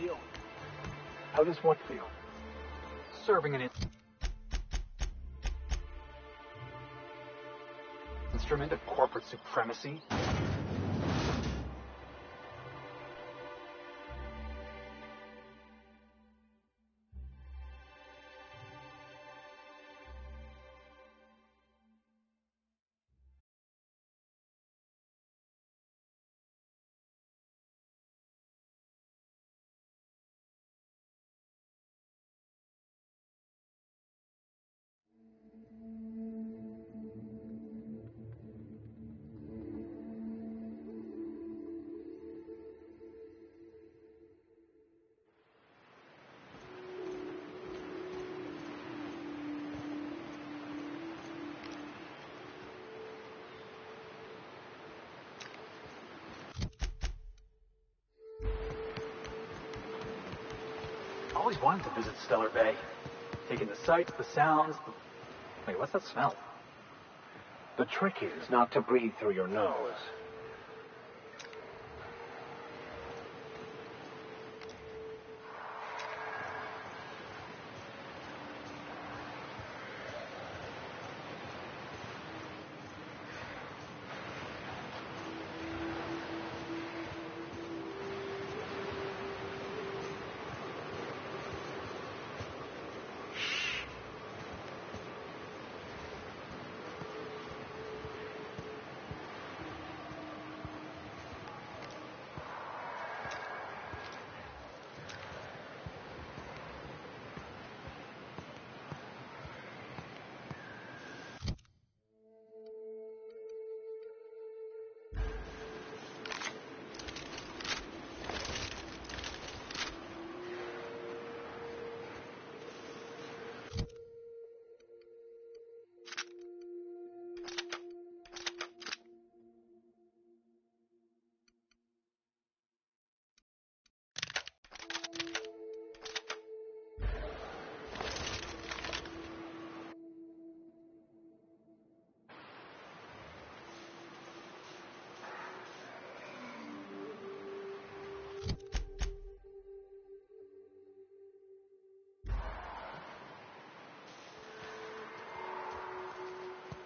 feel? How does what feel? Serving an instrument of corporate supremacy? I always wanted to visit Stellar Bay. Taking the sights, the sounds. Wait, what's that smell? The trick is not to breathe through your nose.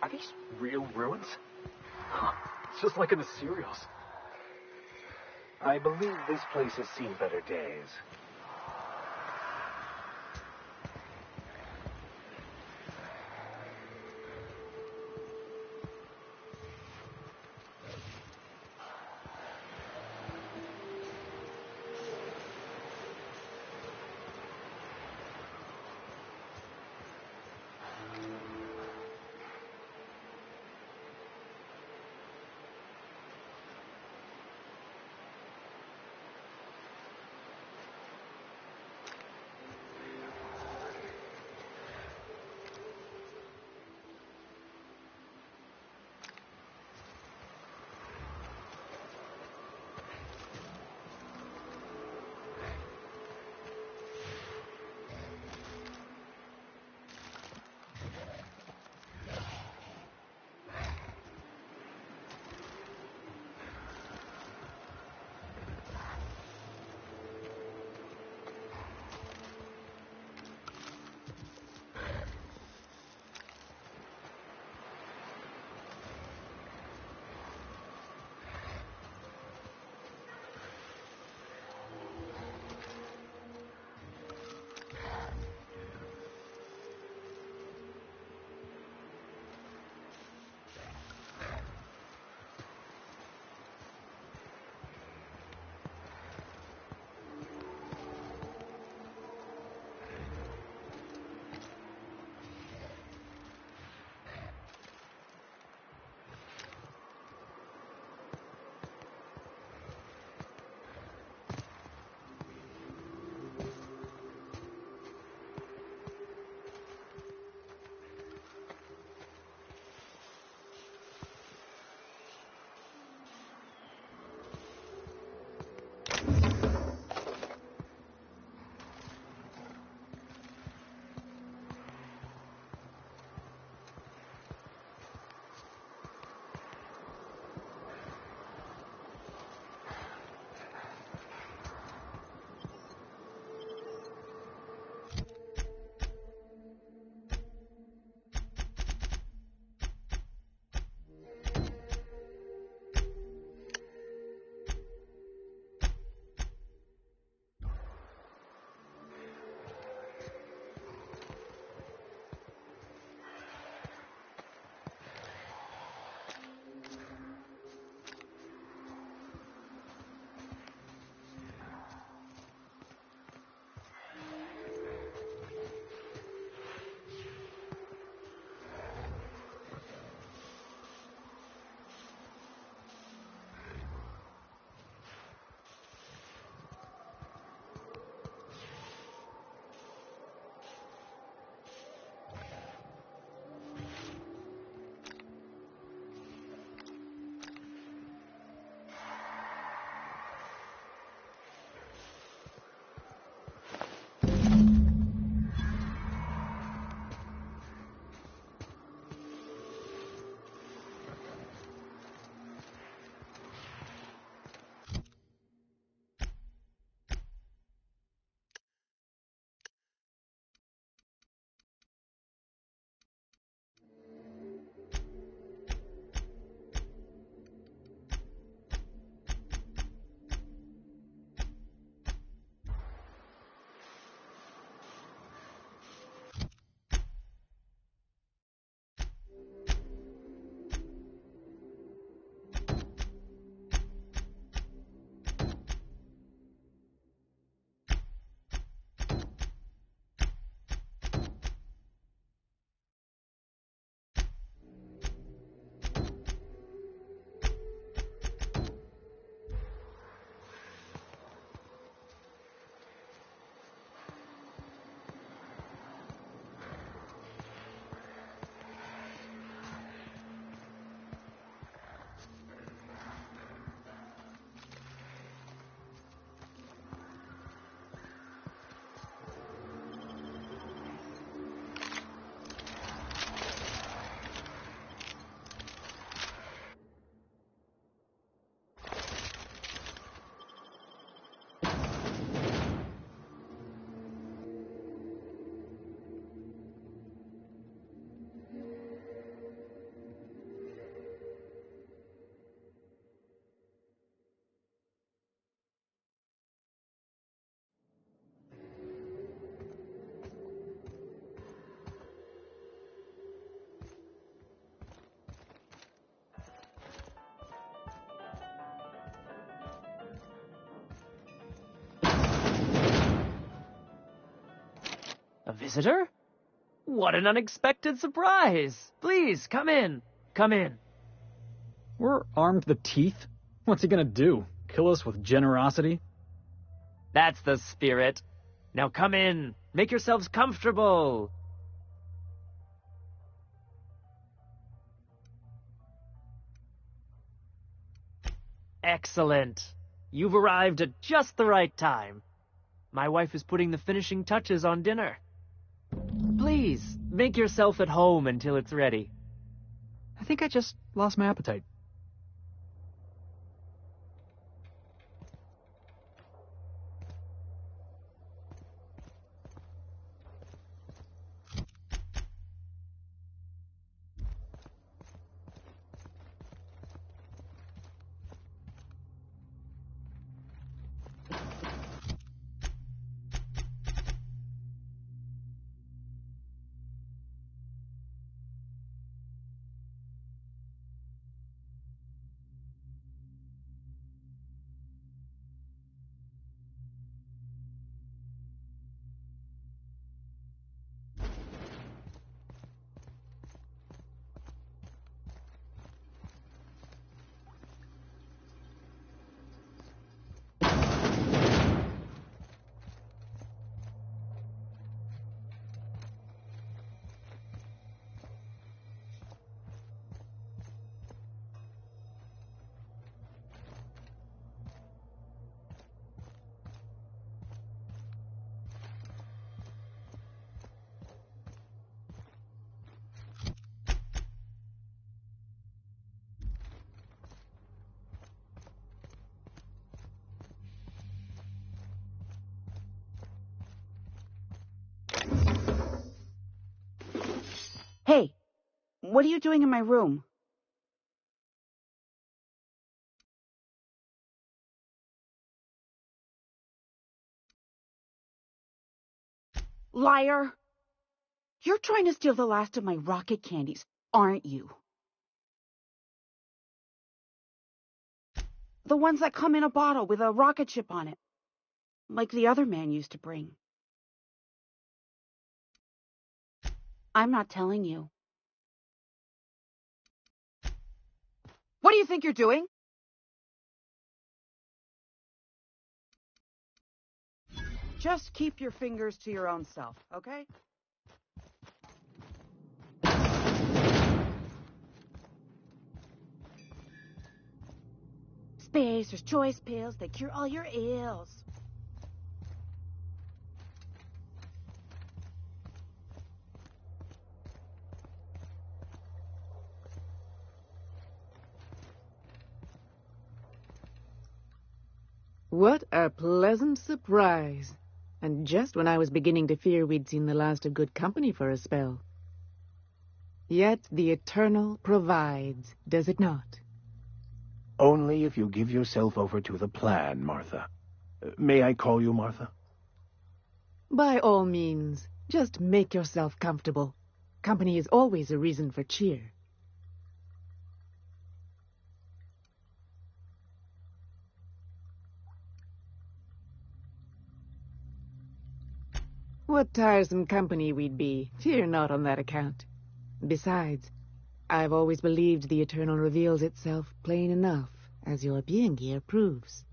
Are these real ruins? Huh. It's just like in the serials. I believe this place has seen better days. A visitor? What an unexpected surprise! Please, come in. Come in. We're armed to the teeth? What's he gonna do? Kill us with generosity? That's the spirit. Now come in. Make yourselves comfortable. Excellent. You've arrived at just the right time. My wife is putting the finishing touches on dinner. Please, make yourself at home until it's ready. I think I just lost my appetite. Hey, what are you doing in my room? Liar! You're trying to steal the last of my rocket candies, aren't you? The ones that come in a bottle with a rocket ship on it, like the other man used to bring. I'm not telling you. What do you think you're doing? Just keep your fingers to your own self, okay? Spacer's Choice pills, they cure all your ills. What a pleasant surprise. And just when I was beginning to fear we'd seen the last of good company for a spell. Yet the Eternal provides, does it not? Only if you give yourself over to the plan, Martha. May I call you Martha? By all means, just make yourself comfortable. Company is always a reason for cheer. What tiresome company we'd be. Fear not on that account. Besides, I've always believed the Eternal reveals itself plain enough, as your being here proves.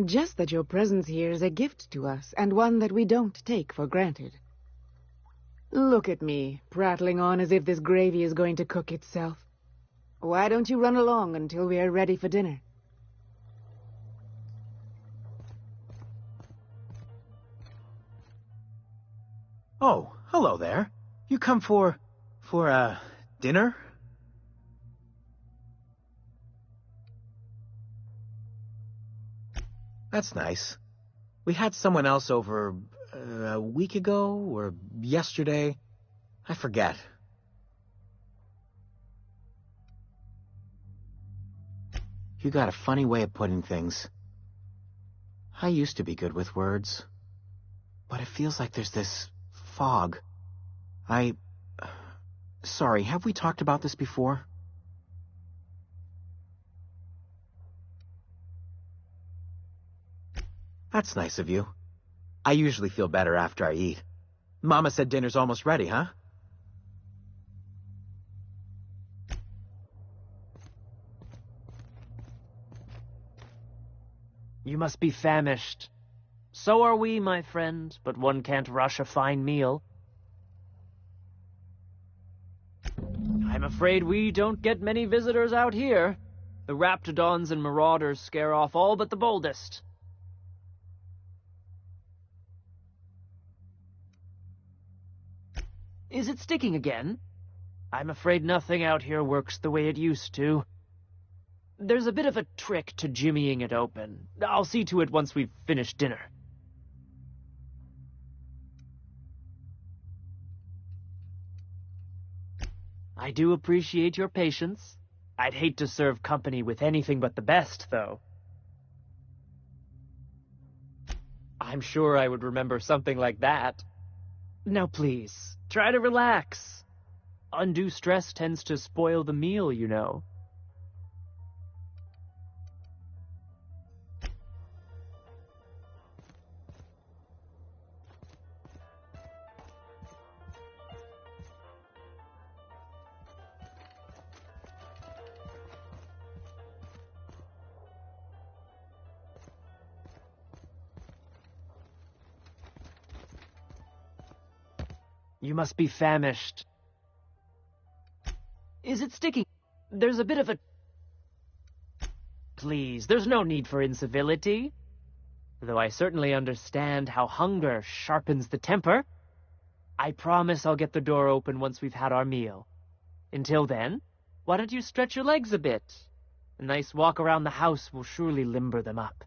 Just that your presence here is a gift to us, and one that we don't take for granted. Look at me, prattling on as if this gravy is going to cook itself. Why don't you run along until we are ready for dinner? Oh, hello there. You come for dinner? That's nice. We had someone else over a week ago or yesterday. I forget. You got a funny way of putting things. I used to be good with words, but it feels like there's this fog. Sorry, have we talked about this before? That's nice of you. I usually feel better after I eat. Mama said dinner's almost ready, huh? You must be famished. So are we, my friend, but one can't rush a fine meal. I'm afraid we don't get many visitors out here. The raptidons and marauders scare off all but the boldest. Is it sticking again? I'm afraid nothing out here works the way it used to. There's a bit of a trick to jimmying it open. I'll see to it once we've finished dinner. I do appreciate your patience. I'd hate to serve company with anything but the best, though. I'm sure I would remember something like that. Now please, try to relax. Undue stress tends to spoil the meal, you know. You must be famished. Is it sticking? There's a bit of a... Please, there's no need for incivility. Though I certainly understand how hunger sharpens the temper. I promise I'll get the door open once we've had our meal. Until then, why don't you stretch your legs a bit? A nice walk around the house will surely limber them up.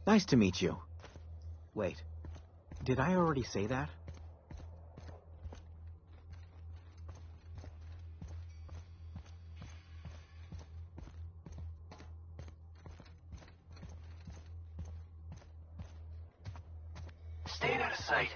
Nice to meet you. Wait, did I already say that? Staying out of sight.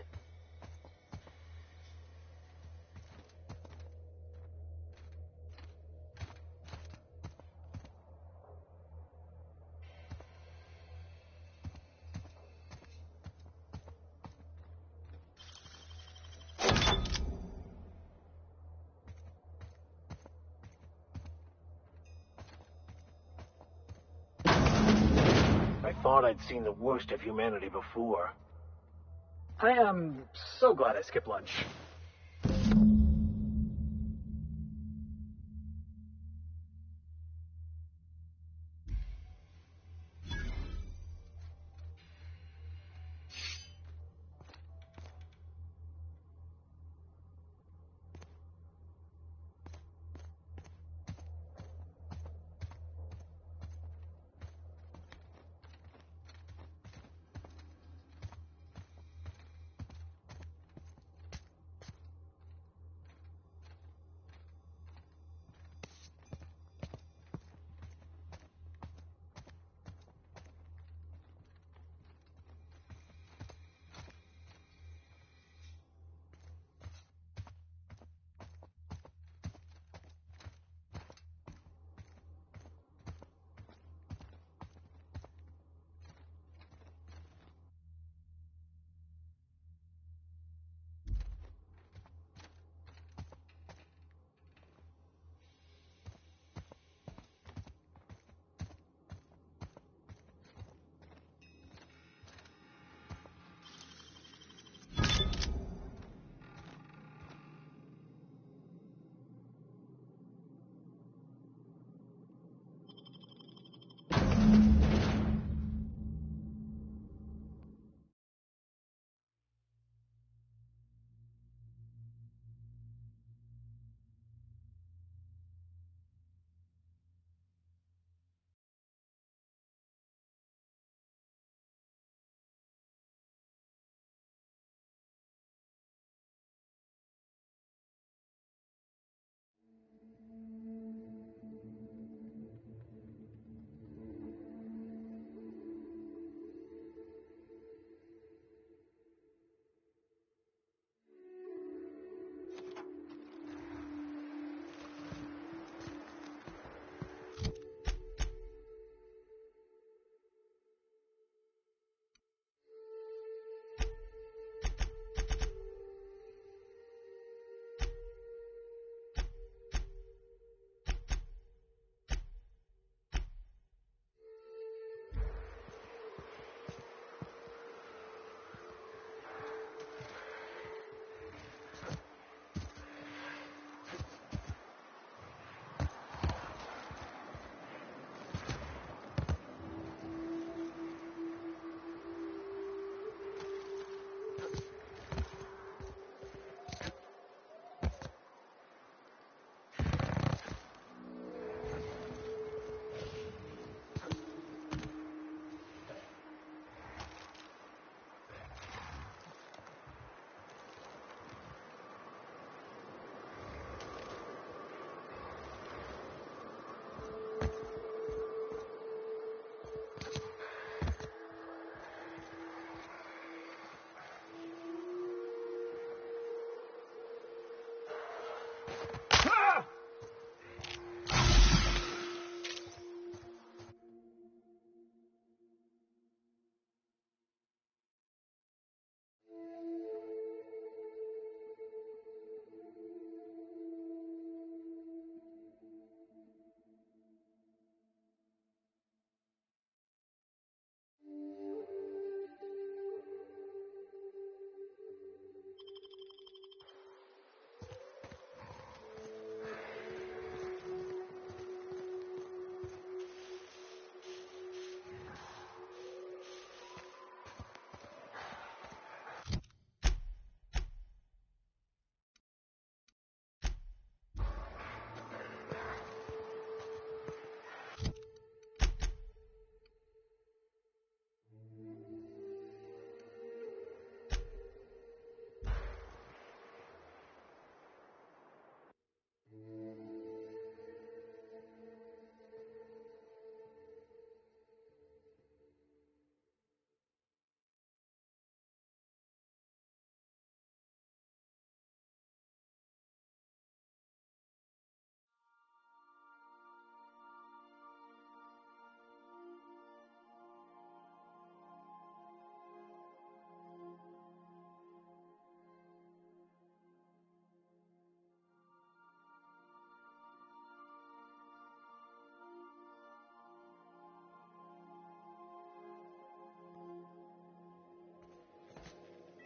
I thought I'd seen the worst of humanity before. I am so glad I skipped lunch.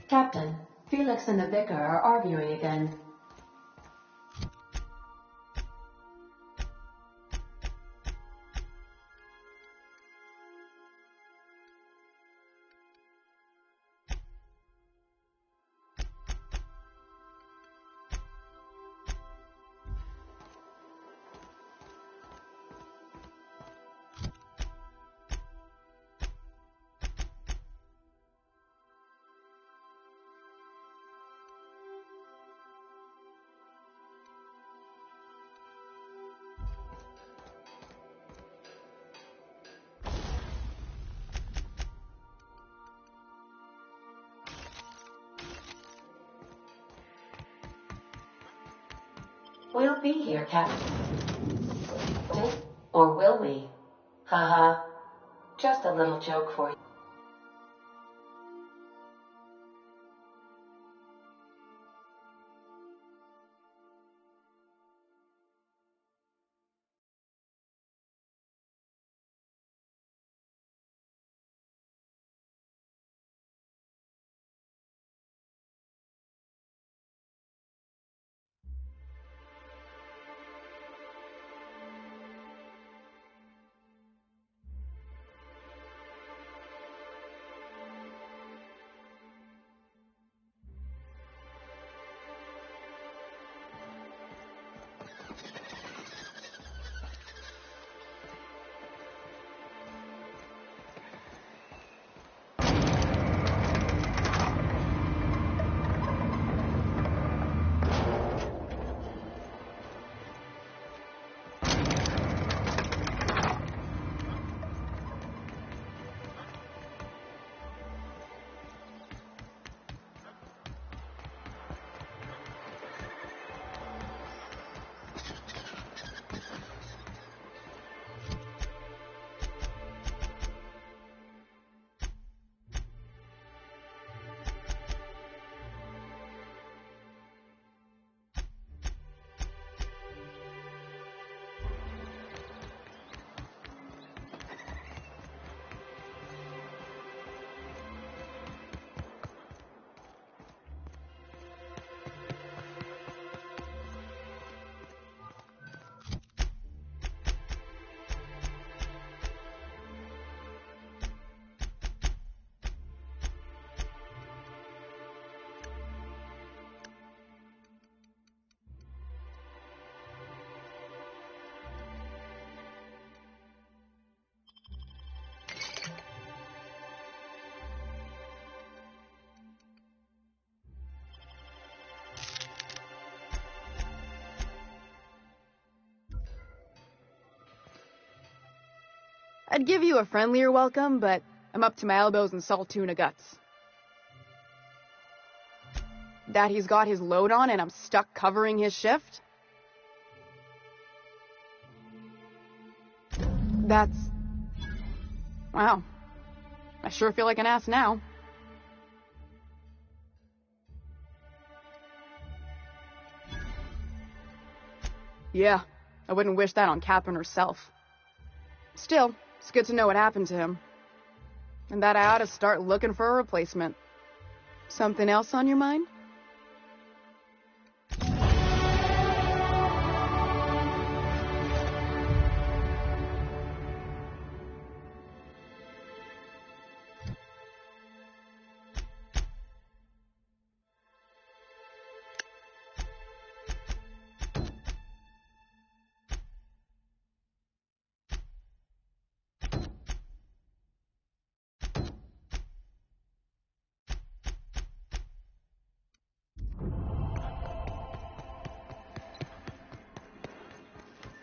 Captain, Felix and the Vicar are arguing again. We'll be here, Captain. Or will we? Haha. Just a little joke for you. I'd give you a friendlier welcome, but I'm up to my elbows in salt tuna guts. That he's got his load on and I'm stuck covering his shift? That's... wow. I sure feel like an ass now. Yeah, I wouldn't wish that on Captain herself. Still, it's good to know what happened to him. And that I ought to start looking for a replacement. Something else on your mind?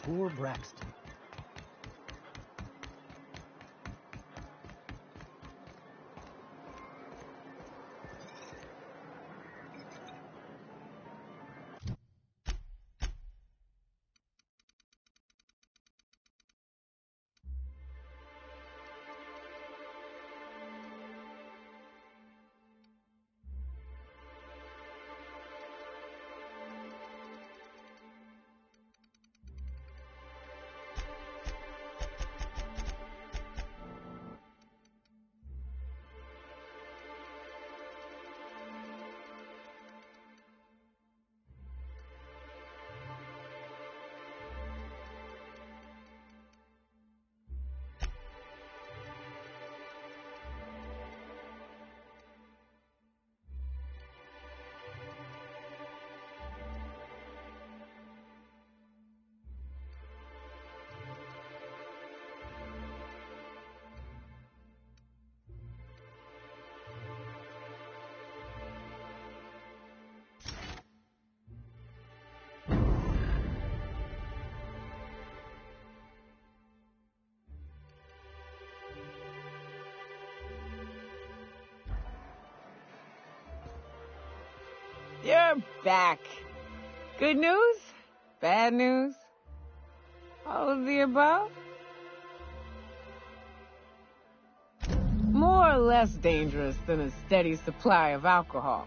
Poor Braxton. You're back. Good news? Bad news? All of the above? More or less dangerous than a steady supply of alcohol.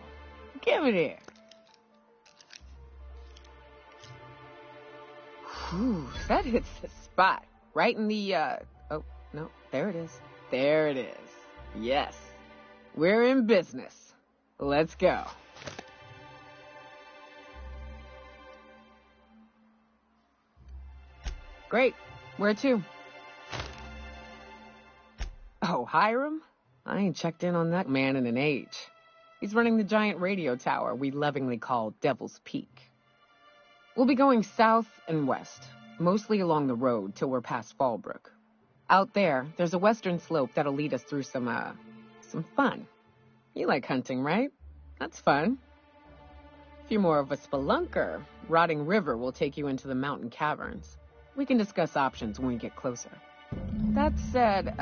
Give it here. Whew, that hits the spot. Right in the, oh, no, there it is. There it is. Yes. We're in business. Let's go. Great. Where to? Oh, Hiram? I ain't checked in on that man in an age. He's running the giant radio tower we lovingly call Devil's Peak. We'll be going south and west, mostly along the road till we're past Fallbrook. Out there, there's a western slope that'll lead us through some fun. You like hunting, right? That's fun. If you're more of a spelunker, Rotting River will take you into the mountain caverns. We can discuss options when we get closer. That said,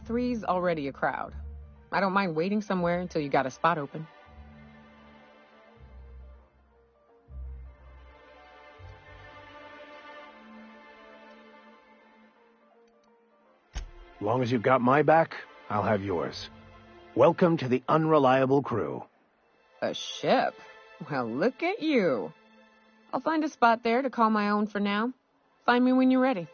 3's already a crowd. I don't mind waiting somewhere until you got a spot open. As long as you've got my back, I'll have yours. Welcome to the Unreliable Crew. A ship? Well, look at you. I'll find a spot there to call my own for now. Find me when you're ready.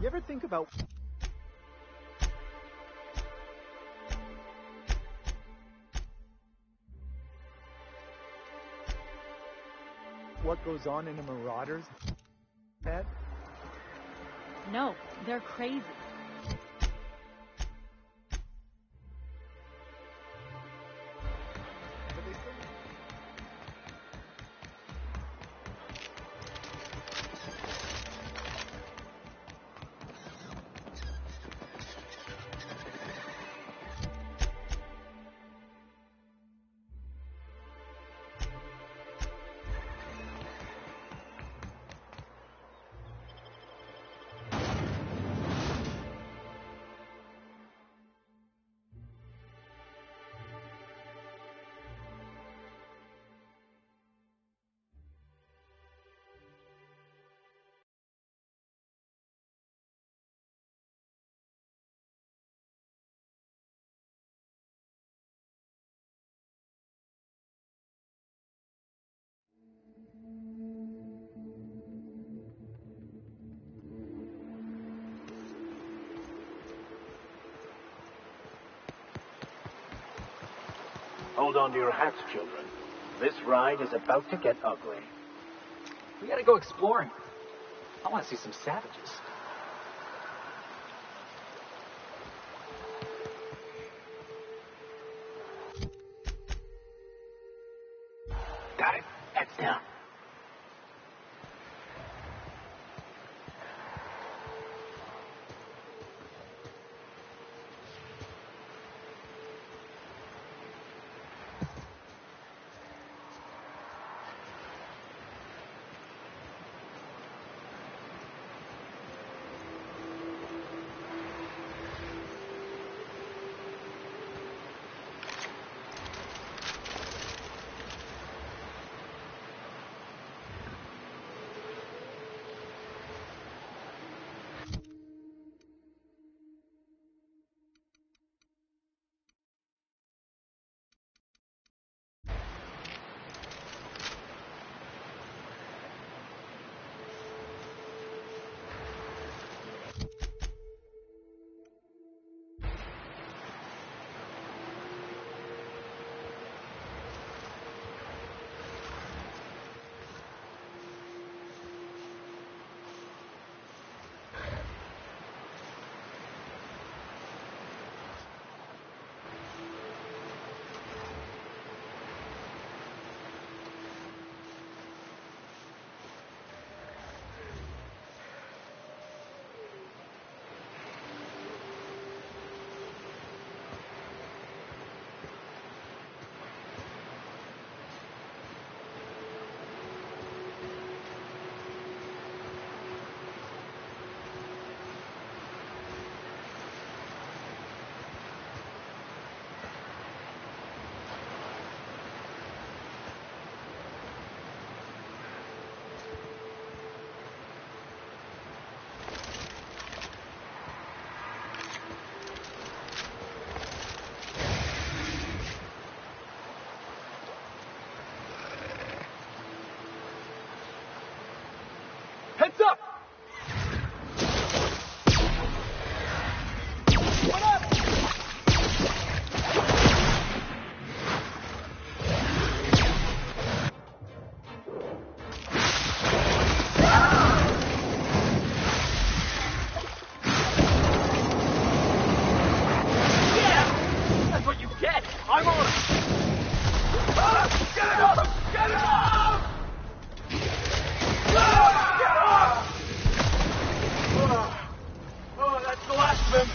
You ever think about what goes on in a Marauder's head? No, they're crazy. Hold on to your hats, children. This ride is about to get ugly. We gotta go exploring. I want to see some savages. Got it. Heads down. Heads up! What up? Yeah! That's what you get! I'm on it! Ah, get it up! Get it up! Ah, get up! Oh, that's the last of him.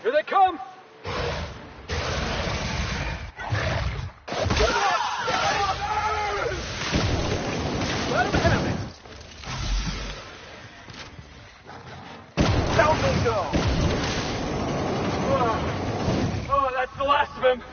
Here they come! Let them have it! Down they go! Oh, that's the last of him!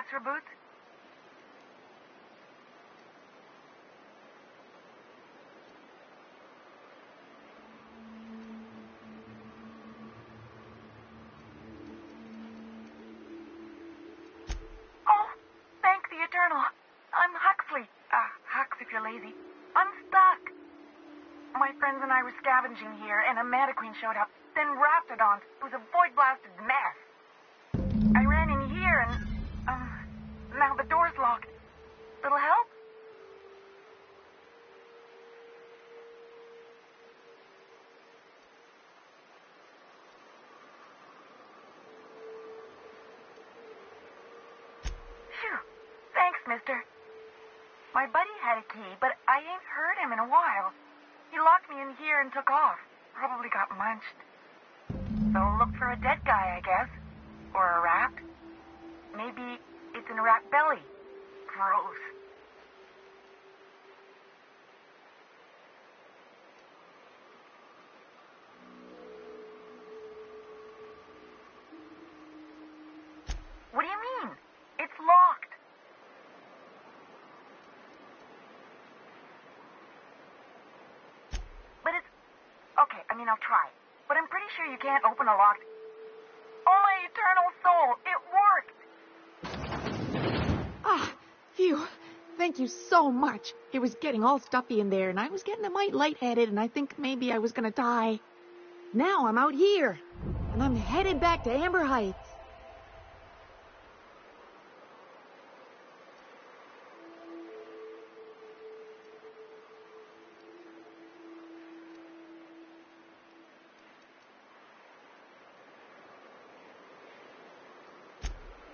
for boots? Oh, thank the Eternal. I'm Huxley. Hux if you're lazy. I'm stuck. My friends and I were scavenging here, and a Mana Queen showed up. Then Raptidons. It was a void-blasted mess. I ran in here, and, now the door's locked. Little help? Phew. Thanks, mister. My buddy had a key, but I ain't heard him in a while. He locked me in here and took off. Probably got munched. So look for a dead guy, I guess. Or a rat. Maybe it's in a rat belly. Gross. What do you mean? It's locked. But it's... Okay, I'll try. But I'm pretty sure you can't open a locked... Oh, my eternal soul! It worked! Ah, phew. Thank you so much. It was getting all stuffy in there, and I was getting a mite lightheaded, and I think maybe I was gonna die. Now I'm out here, and I'm headed back to Amber Heights.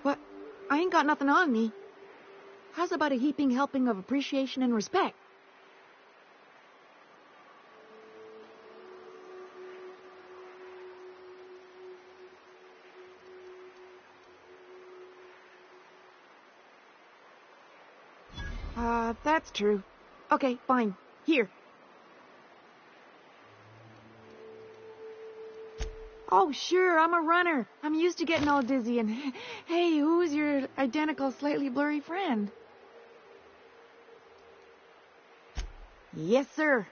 What? I ain't got nothing on me. How's about a heaping helping of appreciation and respect? That's true. Okay, fine. Here. Oh, sure, I'm a runner. I'm used to getting all dizzy and... Hey, who's your identical, slightly blurry friend? Yes, sir.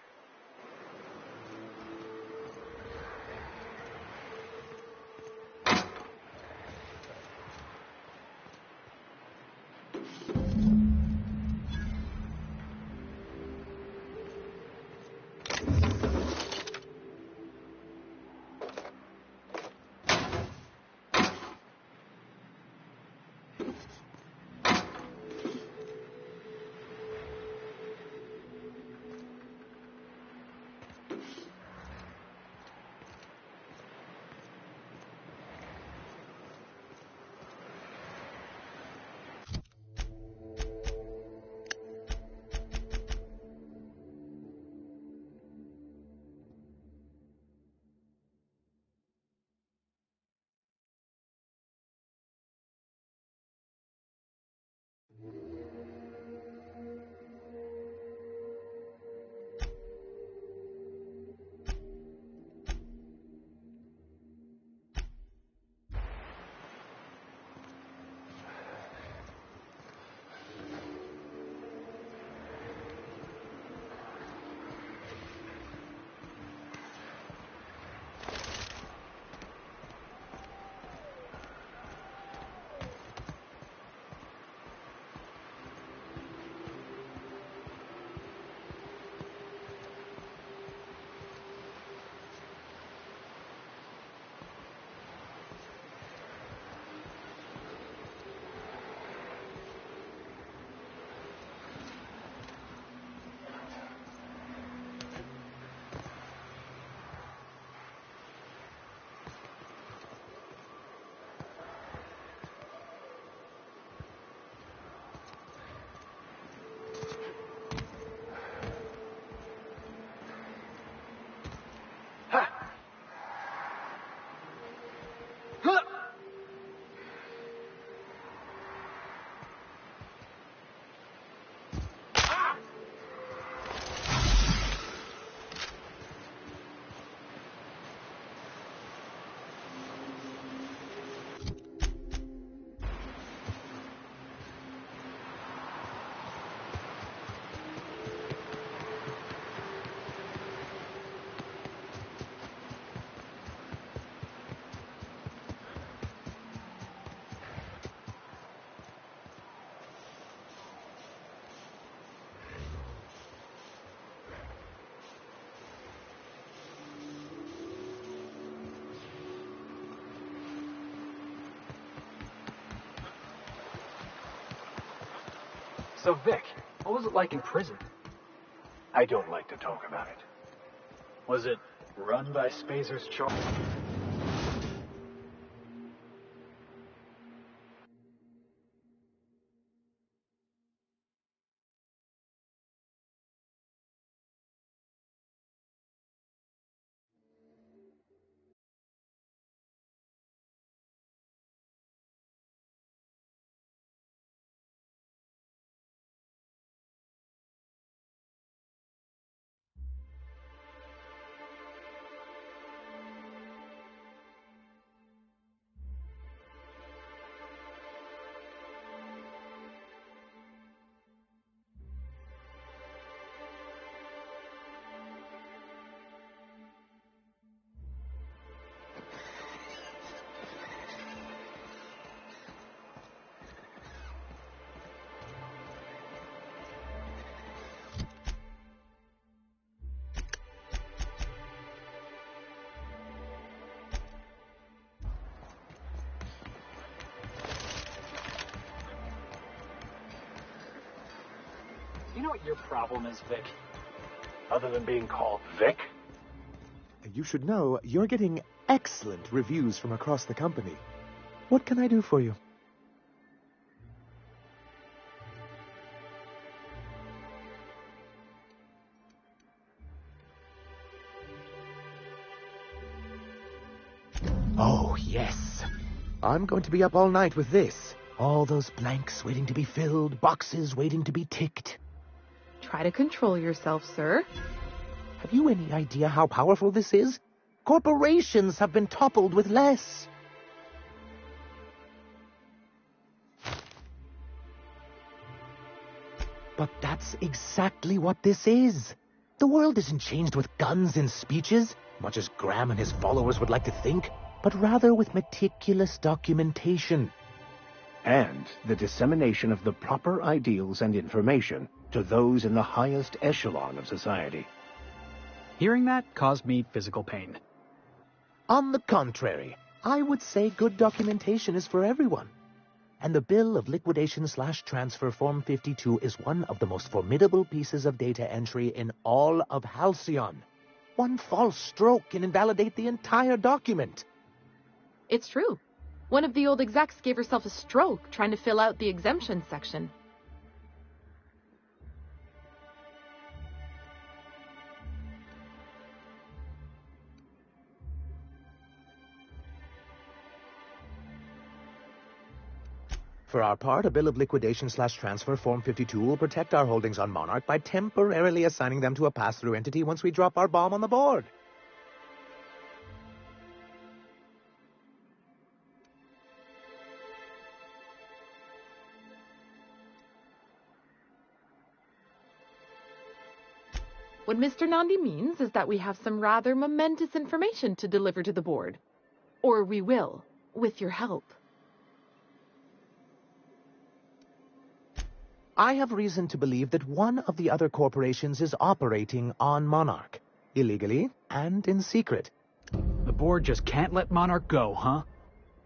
So, Vic, what was it like in prison? I don't like to talk about it. Was it run by Spazer's choice? You know what your problem is, Vic? Other than being called Vic? You should know you're getting excellent reviews from across the company. What can I do for you? Oh, yes. I'm going to be up all night with this. All those blanks waiting to be filled, boxes waiting to be ticked. Try to control yourself, sir. Have you any idea how powerful this is? Corporations have been toppled with less. But that's exactly what this is. The world isn't changed with guns and speeches, much as Graham and his followers would like to think, but rather with meticulous documentation. And the dissemination of the proper ideals and information to those in the highest echelon of society. Hearing that caused me physical pain. On the contrary, I would say good documentation is for everyone. And the Bill of Liquidation/Transfer Form 52 is one of the most formidable pieces of data entry in all of Halcyon. One false stroke can invalidate the entire document. It's true. One of the old execs gave herself a stroke trying to fill out the exemption section. For our part, a Bill of Liquidation/Transfer Form 52 will protect our holdings on Monarch by temporarily assigning them to a pass-through entity once we drop our bomb on the board. What Mr. Nandi means is that we have some rather momentous information to deliver to the board. Or we will, with your help. I have reason to believe that one of the other corporations is operating on Monarch, illegally and in secret. The board just can't let Monarch go, huh?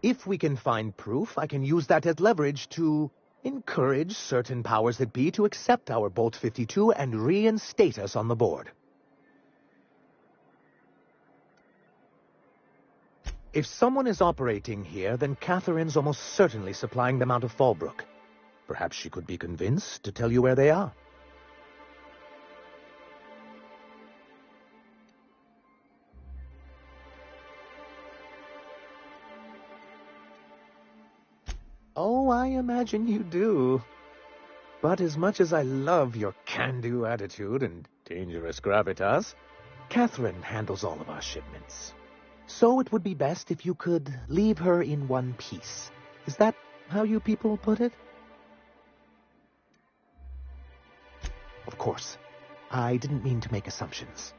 If we can find proof, I can use that as leverage to encourage certain powers that be to accept our Bolt 52 and reinstate us on the board. If someone is operating here, then Catherine's almost certainly supplying them out of Fallbrook. Perhaps she could be convinced to tell you where they are. Oh, I imagine you do. But as much as I love your can-do attitude and dangerous gravitas, Catherine handles all of our shipments. So it would be best if you could leave her in one piece. Is that how you people put it? Of course, I didn't mean to make assumptions.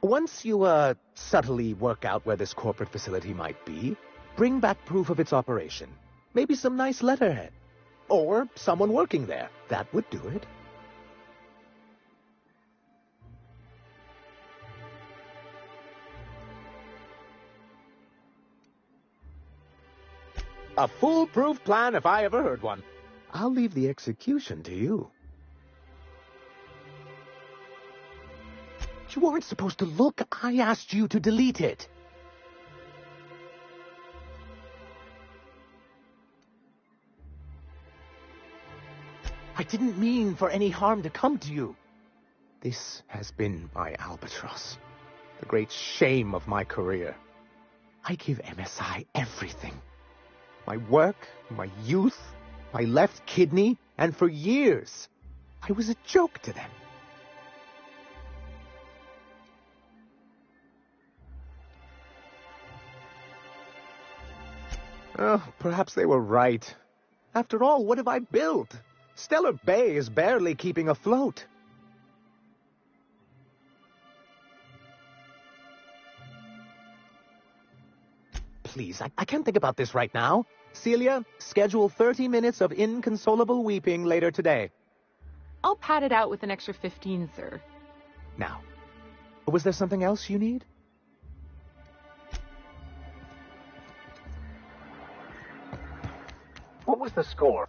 Once you, subtly work out where this corporate facility might be, bring back proof of its operation. Maybe some nice letterhead. Or someone working there. That would do it. A foolproof plan if I ever heard one. I'll leave the execution to you. You weren't supposed to look. I asked you to delete it. I didn't mean for any harm to come to you. This has been my albatross, the great shame of my career. I give MSI everything. My work, my youth, my left kidney, and for years, I was a joke to them. Oh, perhaps they were right. After all, what have I built? Stellar Bay is barely keeping afloat. Please, I can't think about this right now. Celia, schedule 30 minutes of inconsolable weeping later today. I'll pad it out with an extra 15, sir. Now, was there something else you need? What was the score?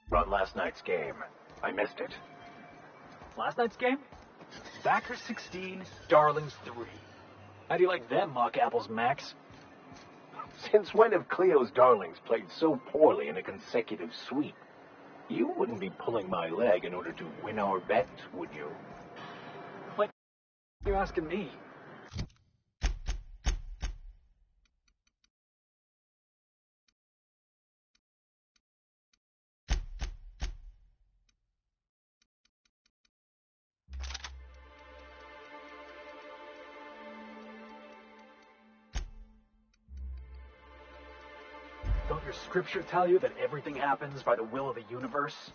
About last night's game. I missed it. Last night's game? Backers 16, Darlings 3. How do you like them, Mock Apples, Max? Since when have Cleo's Darlings played so poorly in a consecutive sweep? You wouldn't be pulling my leg in order to win our bet, would you? What? You're asking me. Don't your scripture tell you that everything happens by the will of the universe?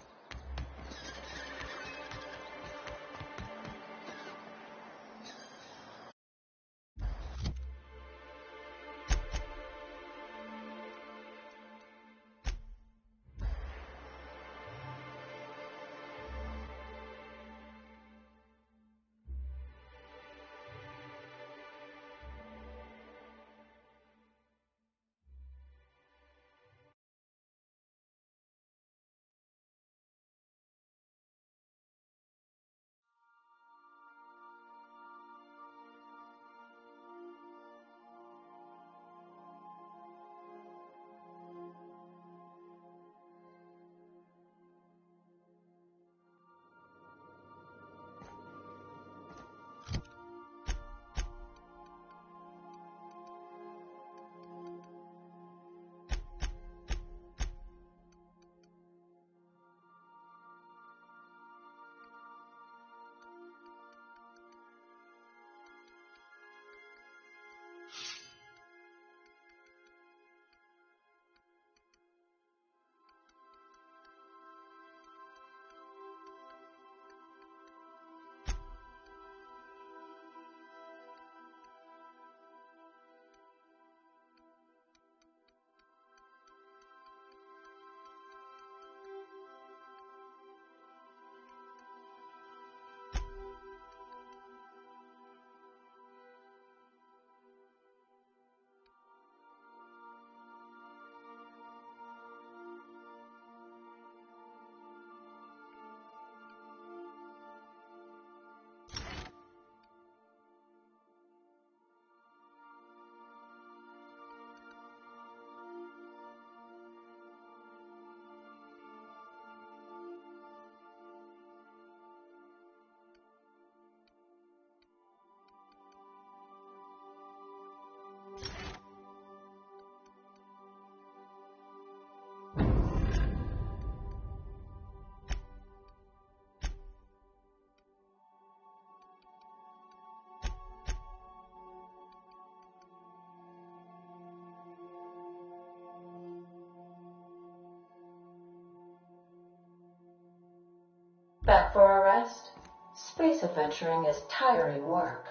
Back for a rest? Space adventuring is tiring work.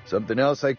Something else I...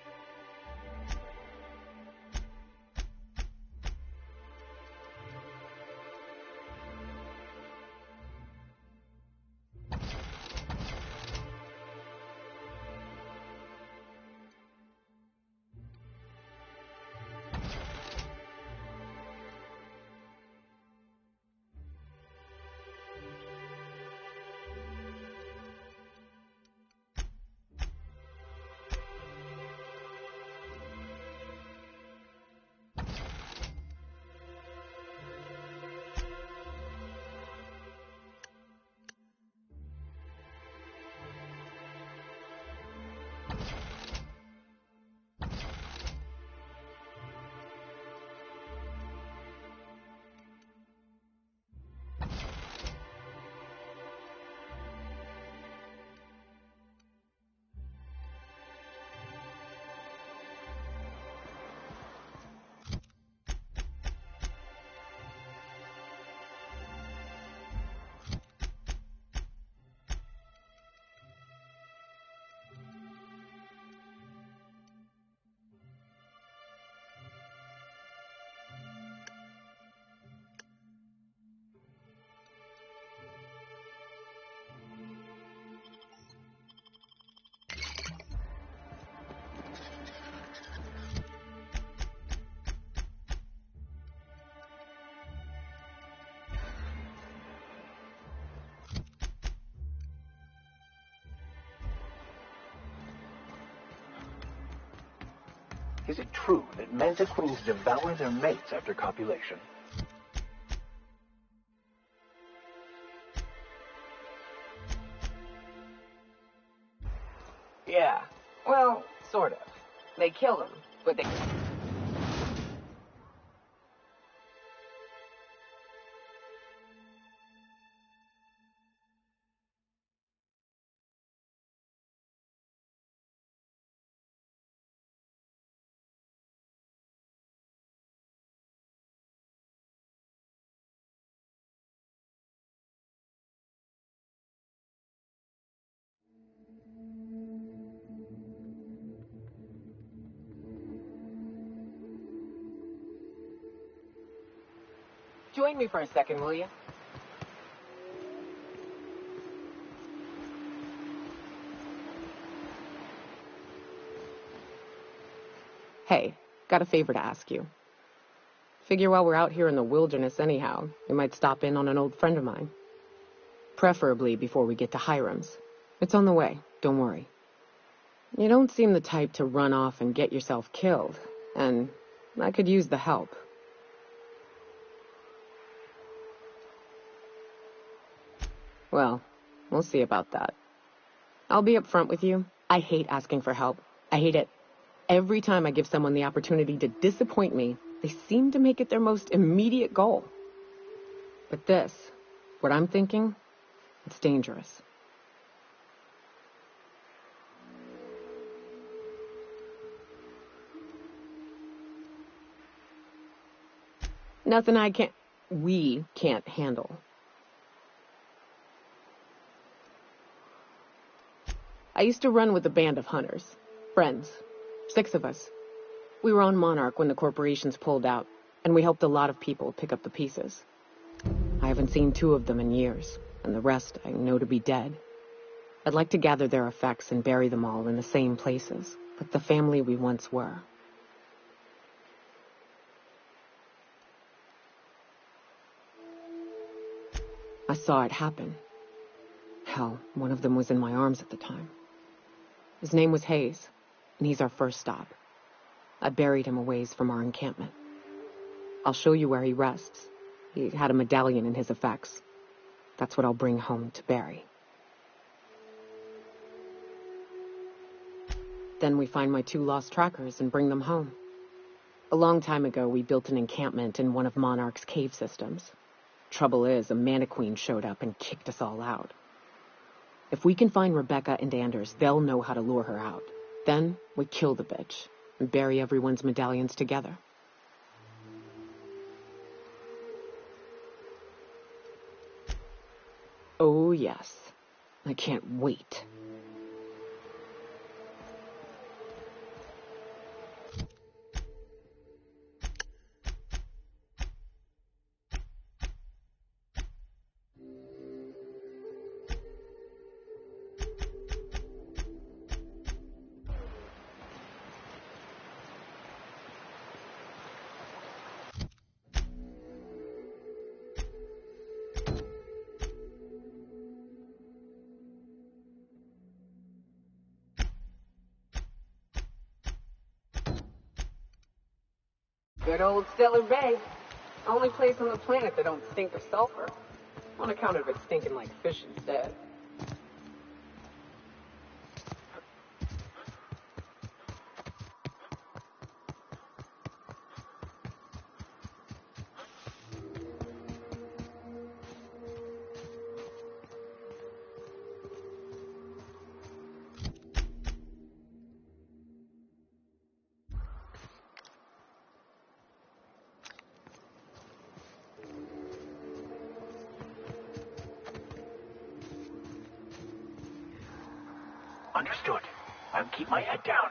Is it true that manta queens devour their mates after copulation? Yeah. Well, sort of. They kill them, but they... Join me for a second, will you? Hey, got a favor to ask you. Figure while we're out here in the wilderness anyhow, we might stop in on an old friend of mine. Preferably before we get to Hiram's. It's on the way, don't worry. You don't seem the type to run off and get yourself killed, and I could use the help. Well, we'll see about that. I'll be upfront with you. I hate asking for help. I hate it. Every time I give someone the opportunity to disappoint me, they seem to make it their most immediate goal. But this, what I'm thinking, it's dangerous. Nothing we can't handle. I used to run with a band of hunters. Friends. 6 of us. We were on Monarch when the corporations pulled out, and we helped a lot of people pick up the pieces. I haven't seen 2 of them in years, and the rest I know to be dead. I'd like to gather their effects and bury them all in the same places, like the family we once were. I saw it happen. Hell, one of them was in my arms at the time. His name was Hayes, and he's our first stop. I buried him a ways from our encampment. I'll show you where he rests. He had a medallion in his effects. That's what I'll bring home to Barry. Then we find my 2 lost trackers and bring them home. A long time ago, we built an encampment in one of Monarch's cave systems. Trouble is, a Mantiqueen showed up and kicked us all out. If we can find Rebecca and Anders, they'll know how to lure her out. Then we kill the bitch and bury everyone's medallions together. Oh, yes. I can't wait. Good old Stellar Bay. Only place on the planet that don't stink of sulfur. On account of it stinking like fish instead. Understood. I'll keep my head down.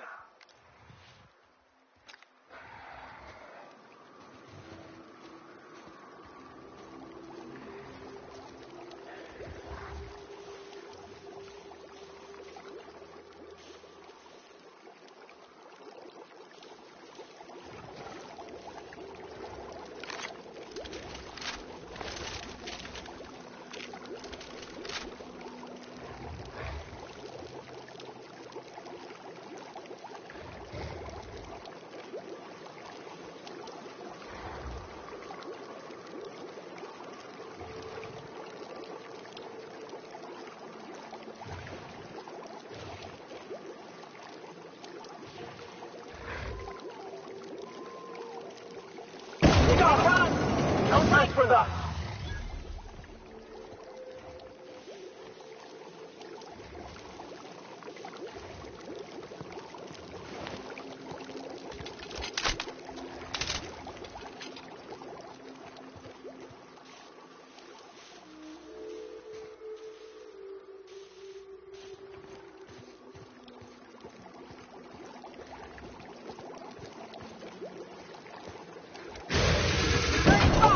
No time for that!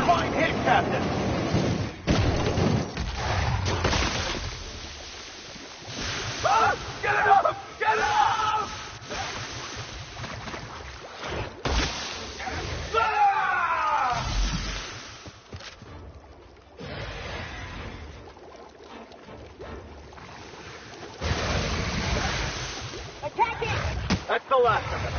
Fine hit, Captain! Ah! Get it up! Get it up! Ah! Attacking! That's the last of them.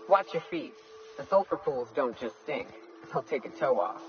Watch your feet. The sulfur pools don't just stink. They'll take a toe off.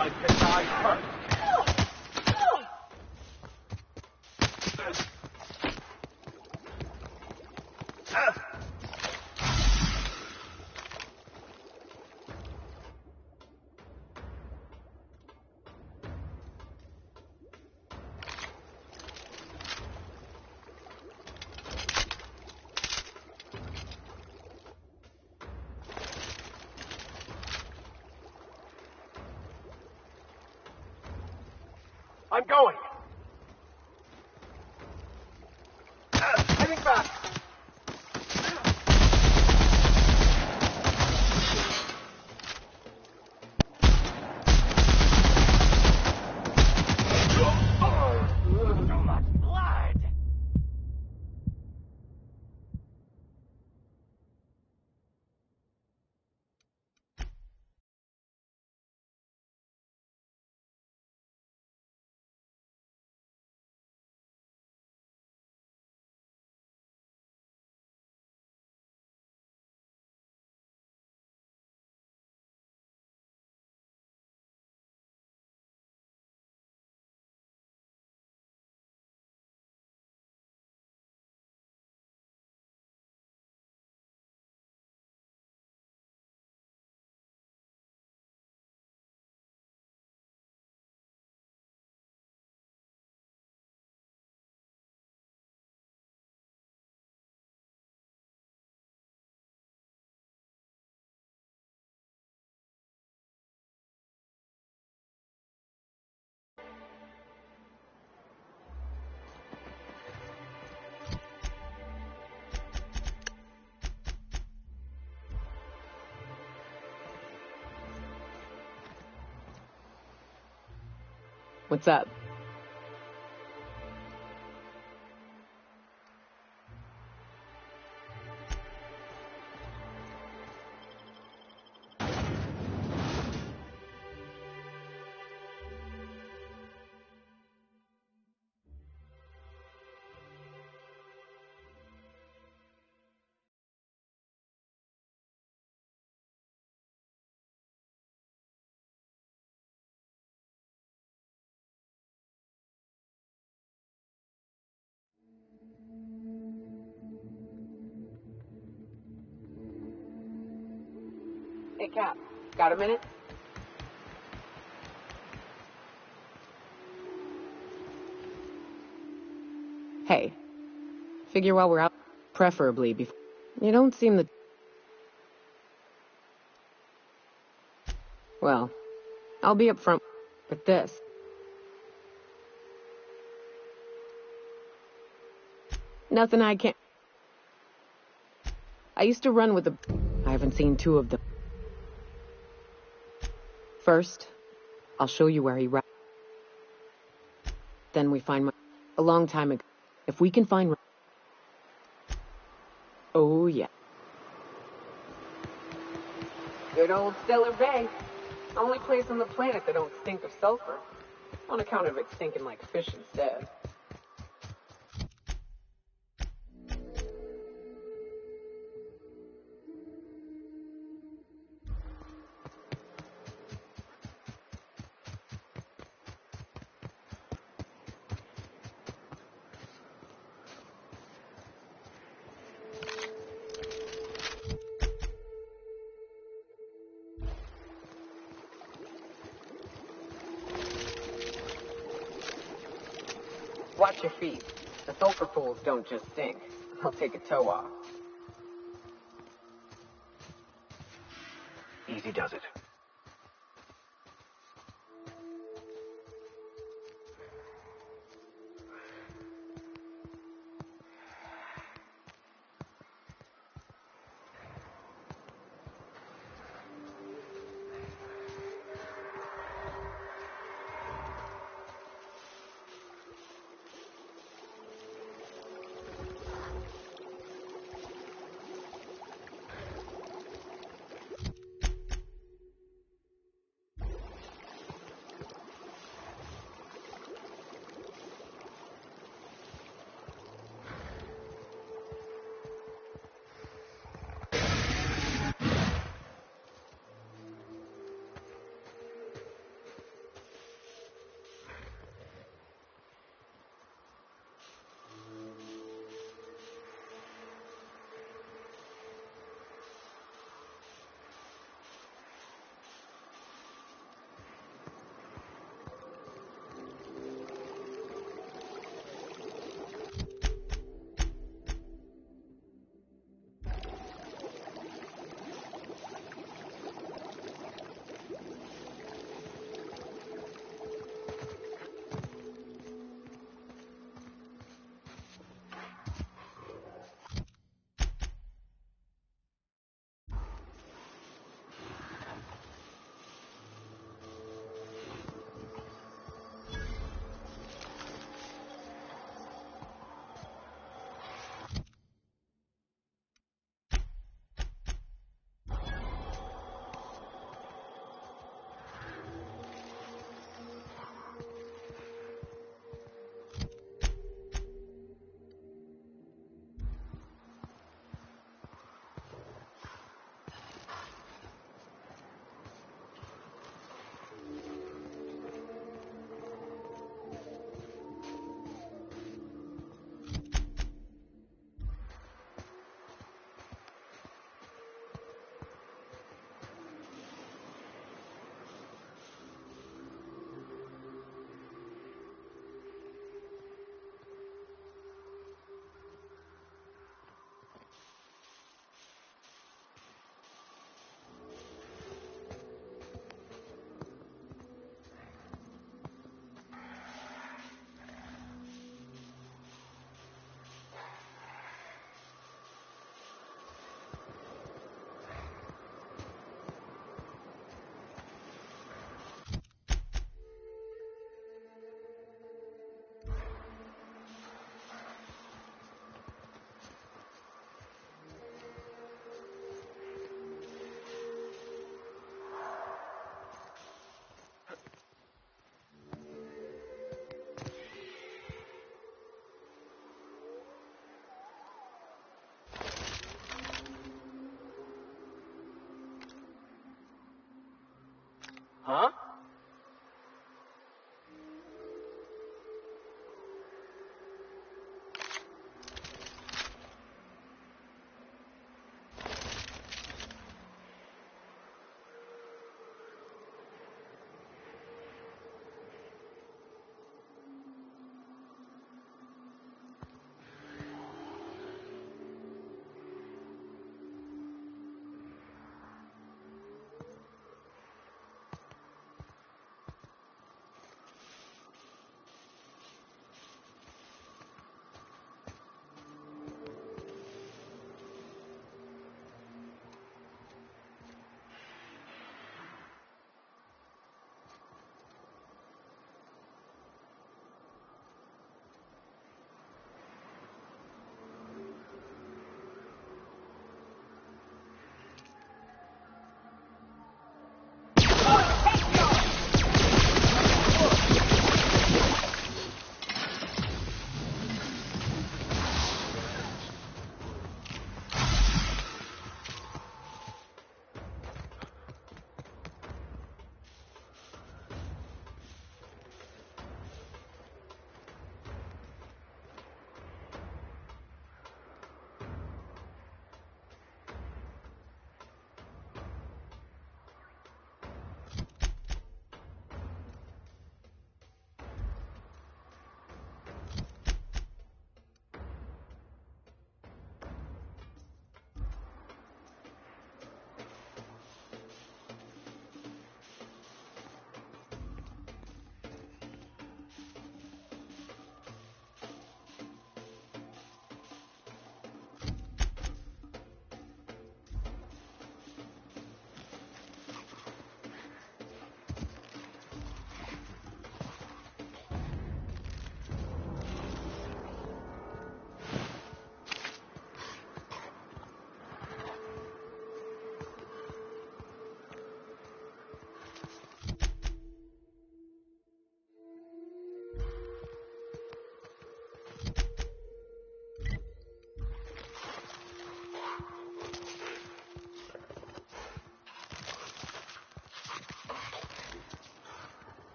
my precise hurt. I'm going. Heading back. So much blood! What's up? Hey, Cap. Got a minute? Hey. Figure while we're out, preferably before... You don't seem the... Well, I'll be up front with this. Nothing I can't... I used to run with the... I haven't seen two of them. First, I'll show you where he ran. Then we find my... A long time ago. If we can find... Oh, yeah. Good old Stellar Bay. Only place on the planet that don't stink of sulfur. On account of it stinking like fish instead. Watch your feet. The sulfur pools don't just stink. I'll take a toe off. Easy does it.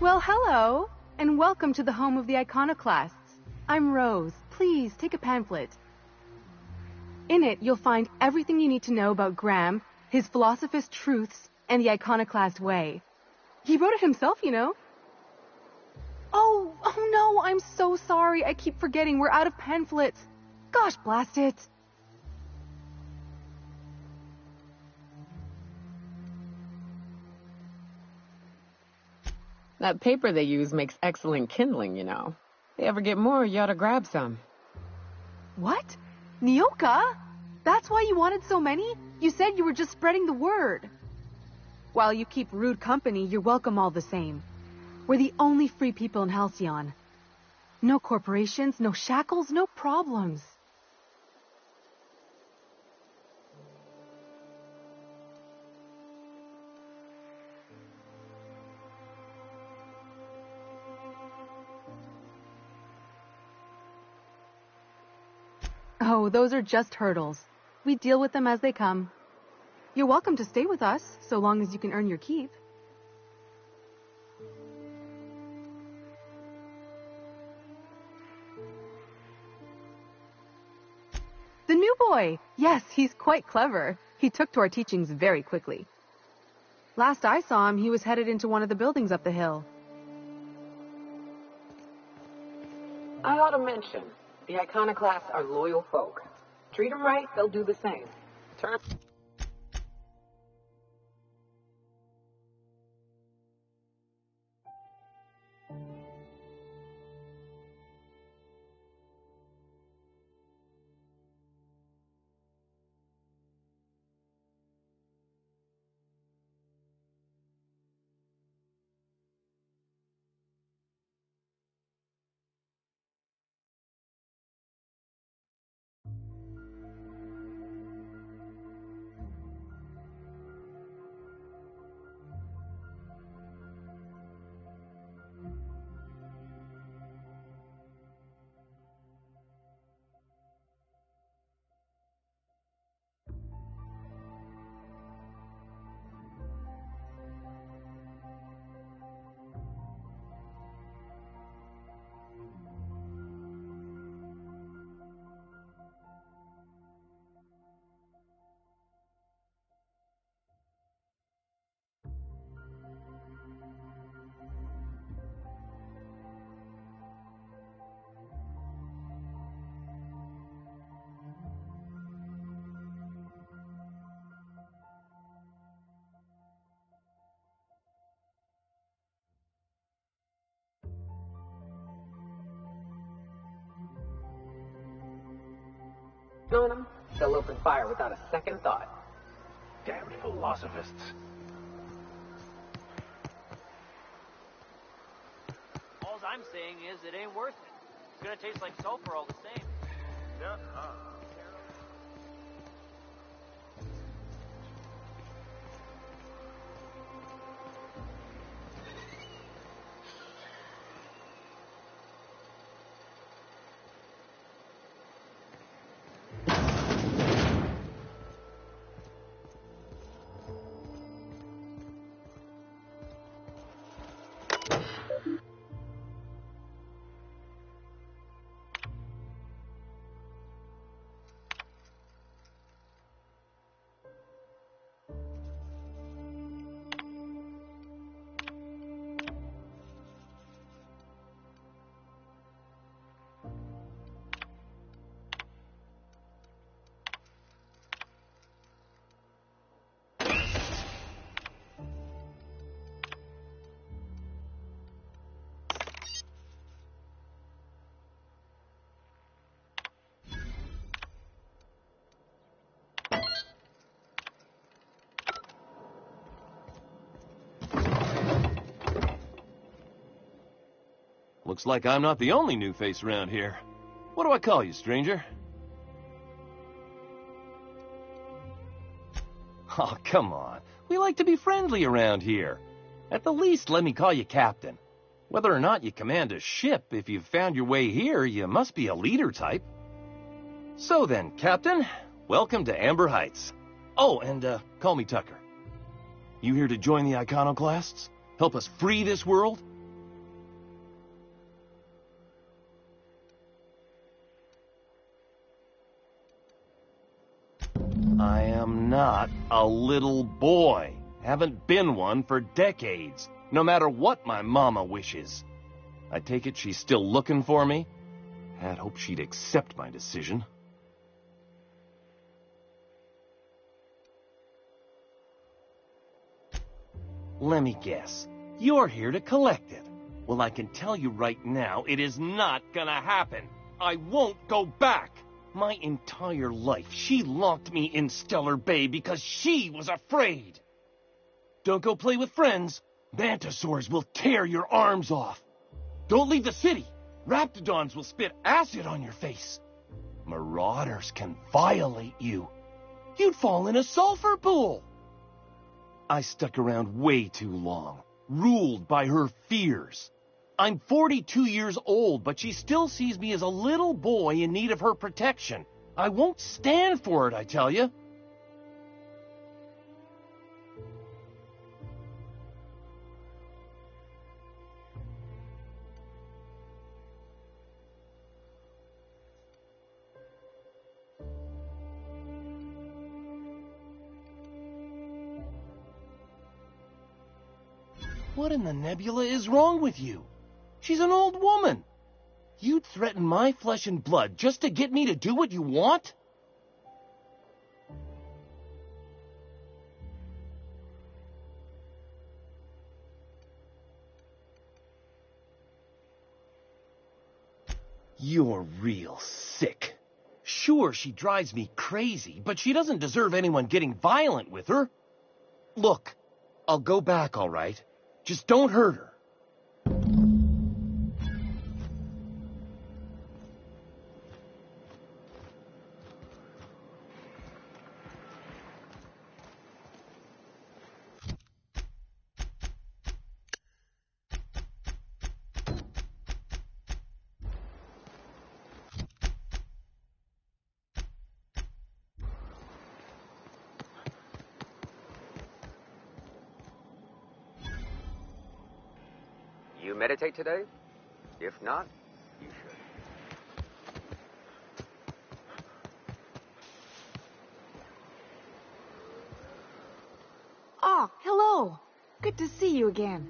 Well, hello, and welcome to the home of the Iconoclasts. I'm Rose. Please, take a pamphlet. In it, you'll find everything you need to know about Graham, his philosophist truths, and the Iconoclast way. He wrote it himself, you know. Oh no, I'm so sorry. I keep forgetting. We're out of pamphlets. Gosh, blast it. That paper they use makes excellent kindling, you know. If you ever get more, you ought to grab some. What? Nyoka? That's why you wanted so many? You said you were just spreading the word. While you keep rude company, you're welcome all the same. We're the only free people in Halcyon. No corporations, no shackles, no problems. Oh, those are just hurdles. We deal with them as they come. You're welcome to stay with us, so long as you can earn your keep. The new boy! Yes, he's quite clever. He took to our teachings very quickly. Last I saw him, he was headed into one of the buildings up the hill. I ought to mention, the Iconoclasts are loyal folk. Treat them right, they'll do the same. Turn... on them, they'll open fire without a second thought. Damned philosophists. All I'm saying is it ain't worth it. It's gonna taste like sulfur all the same. Looks like I'm not the only new face around here. What do I call you, stranger? Oh, come on. We like to be friendly around here. At the least, let me call you Captain. Whether or not you command a ship, if you've found your way here, you must be a leader type. So then, Captain, welcome to Amber Heights. Oh, and call me Tucker. You here to join the Iconoclasts? Help us free this world? not a little boy. Haven't been one for decades, no matter what my mama wishes. I take it she's still looking for me? Had hoped she'd accept my decision. Let me guess. You're here to collect it. Well, I can tell you right now, it is not gonna happen. I won't go back. My entire life, she locked me in Stellar Bay because she was afraid. Don't go play with friends. Mantisaurs will tear your arms off. Don't leave the city. Raptidons will spit acid on your face. Marauders can violate you. You'd fall in a sulfur pool. I stuck around way too long, ruled by her fears. I'm 42 years old, but she still sees me as a little boy in need of her protection. I won't stand for it, I tell you. What in the nebula is wrong with you? She's an old woman. You'd threaten my flesh and blood just to get me to do what you want? You're real sick. Sure, she drives me crazy, but she doesn't deserve anyone getting violent with her. Look, I'll go back, all right? Just don't hurt her. You meditate today? If not, you should. Oh, hello. Good to see you again.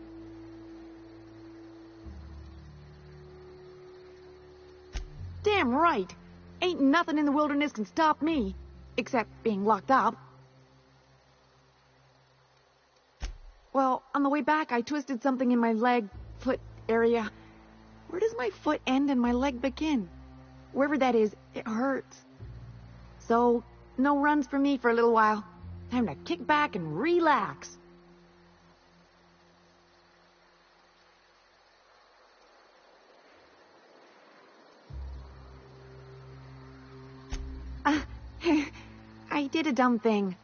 Damn right. Ain't nothing in the wilderness can stop me, except being locked up. Well, on the way back, I twisted something in my leg, foot area. Where does my foot end and my leg begin? Wherever that is, it hurts. So, no runs for me for a little while. Time to kick back and relax. I did a dumb thing.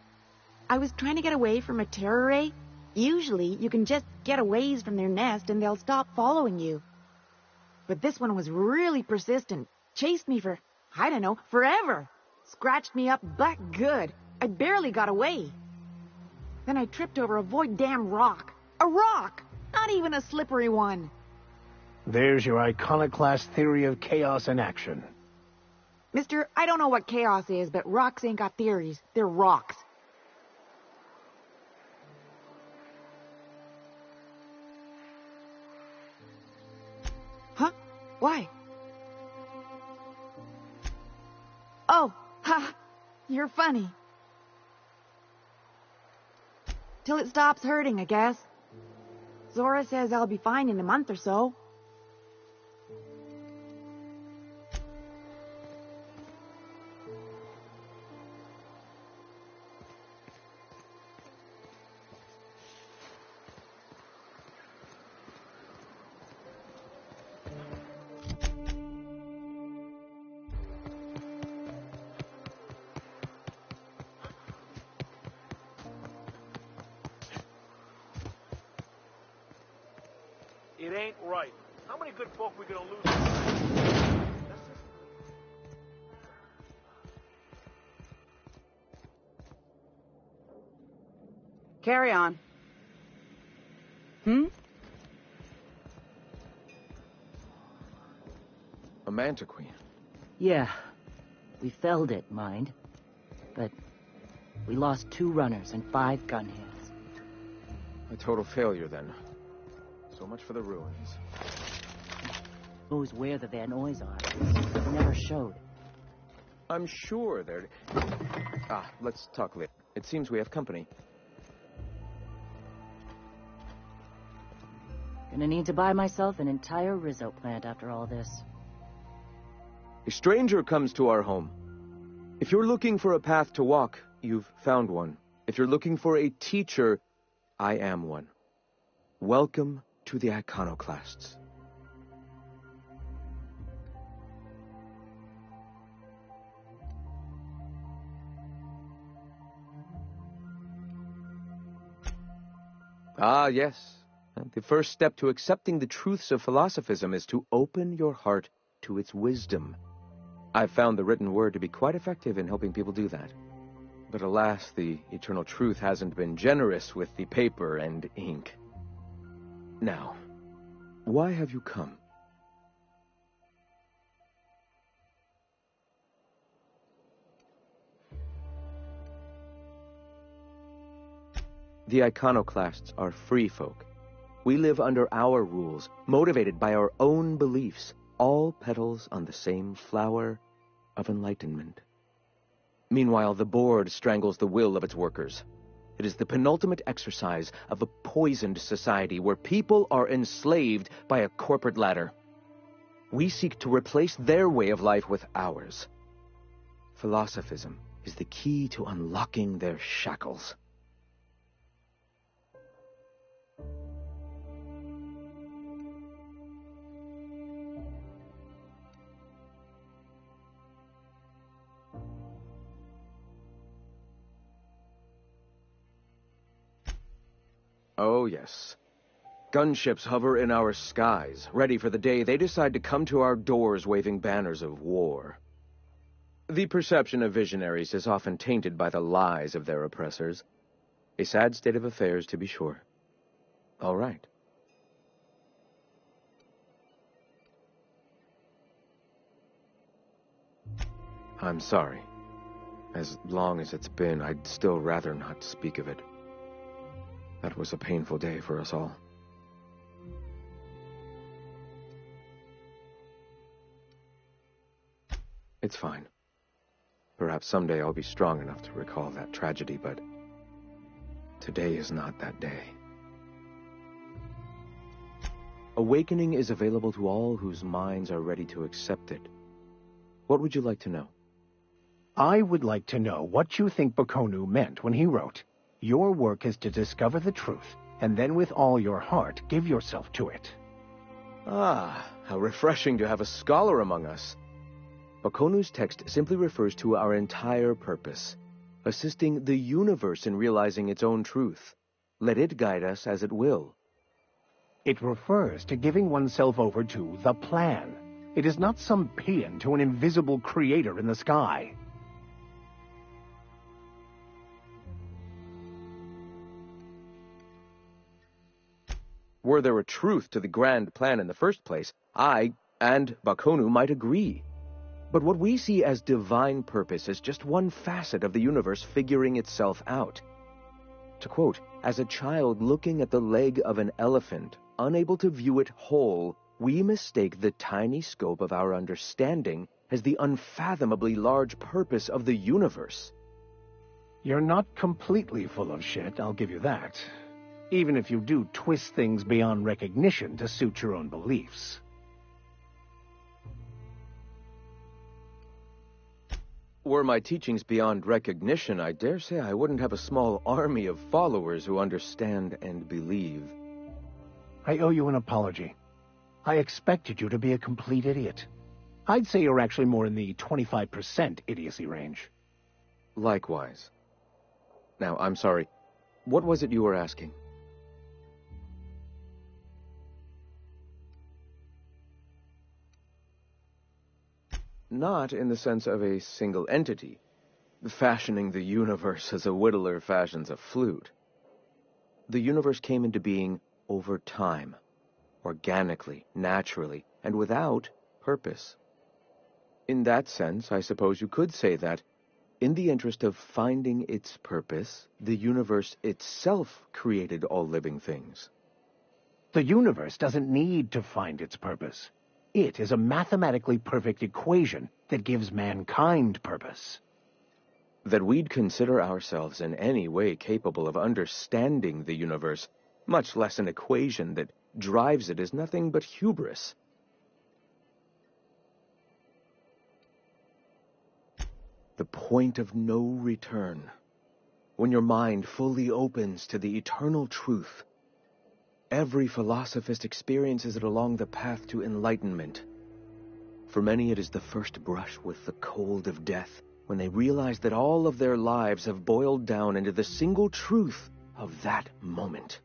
I was trying to get away from a terror ray. Usually, you can just get a ways from their nest and they'll stop following you. But this one was really persistent. Chased me for, I don't know, forever. Scratched me up back good. I barely got away. Then I tripped over a void damn rock. A rock! Not even a slippery one. There's your iconoclast theory of chaos in action. Mister, I don't know what chaos is, but rocks ain't got theories. They're rocks. Huh? Why? Oh, ha! You're funny. Till it stops hurting, I guess. Zora says I'll be fine in a month or so. It ain't right. How many good folk we gonna lose? Carry on. A mantiqueen. Yeah. We felled it, mind. But We lost 2 runners and 5 gun hits. A total failure, then. So much for the ruins. Knows where the Van Oys are. They never showed. I'm sure they're... let's talk later. It seems we have company. Gonna need to buy myself an entire Rizzo plant after all this. A stranger comes to our home. If you're looking for a path to walk, you've found one. If you're looking for a teacher, I am one. Welcome to the Iconoclasts. Ah, yes. The first step to accepting the truths of philosophism is to open your heart to its wisdom. I've found the written word to be quite effective in helping people do that. But alas, the eternal truth hasn't been generous with the paper and ink. Now, why have you come? The Iconoclasts are free folk. We live under our rules, motivated by our own beliefs, all petals on the same flower of enlightenment. Meanwhile, the board strangles the will of its workers. It is the penultimate exercise of a poisoned society where people are enslaved by a corporate ladder. We seek to replace their way of life with ours. Philosophism is the key to unlocking their shackles. Oh, yes. Gunships hover in our skies, ready for the day they decide to come to our doors waving banners of war. The perception of visionaries is often tainted by the lies of their oppressors. A sad state of affairs, to be sure. All right. I'm sorry. As long as it's been, I'd still rather not speak of it. That was a painful day for us all. It's fine. Perhaps someday I'll be strong enough to recall that tragedy, but today is not that day. Awakening is available to all whose minds are ready to accept it. What would you like to know? I would like to know what you think Bakonu meant when he wrote, "Your work is to discover the truth, and then with all your heart give yourself to it." Ah, how refreshing to have a scholar among us. Bakonu's text simply refers to our entire purpose, assisting the universe in realizing its own truth. Let it guide us as it will. It refers to giving oneself over to the plan. It is not some paean to an invisible creator in the sky. Were there a truth to the grand plan in the first place, I and Bakonu might agree. But what we see as divine purpose is just one facet of the universe figuring itself out. To quote, "As a child looking at the leg of an elephant, unable to view it whole, we mistake the tiny scope of our understanding as the unfathomably large purpose of the universe." You're not completely full of shit, I'll give you that. Even if you do twist things beyond recognition to suit your own beliefs. Were my teachings beyond recognition, I dare say I wouldn't have a small army of followers who understand and believe. I owe you an apology. I expected you to be a complete idiot. I'd say you're actually more in the 25% idiocy range. Likewise. Now, I'm sorry. What was it you were asking? Not in the sense of a single entity, fashioning the universe as a whittler fashions a flute. The universe came into being over time, organically, naturally, and without purpose. In that sense, I suppose you could say that In the interest of finding its purpose, the universe itself created all living things. The universe doesn't need to find its purpose. It is a mathematically perfect equation that gives mankind purpose. That we'd consider ourselves in any way capable of understanding the universe, much less an equation that drives it, is nothing but hubris. The point of no return. When your mind fully opens to the eternal truth, every philosophist experiences it along the path to enlightenment. For many, it is the first brush with the cold of death, when they realize that all of their lives have boiled down into the single truth of that moment.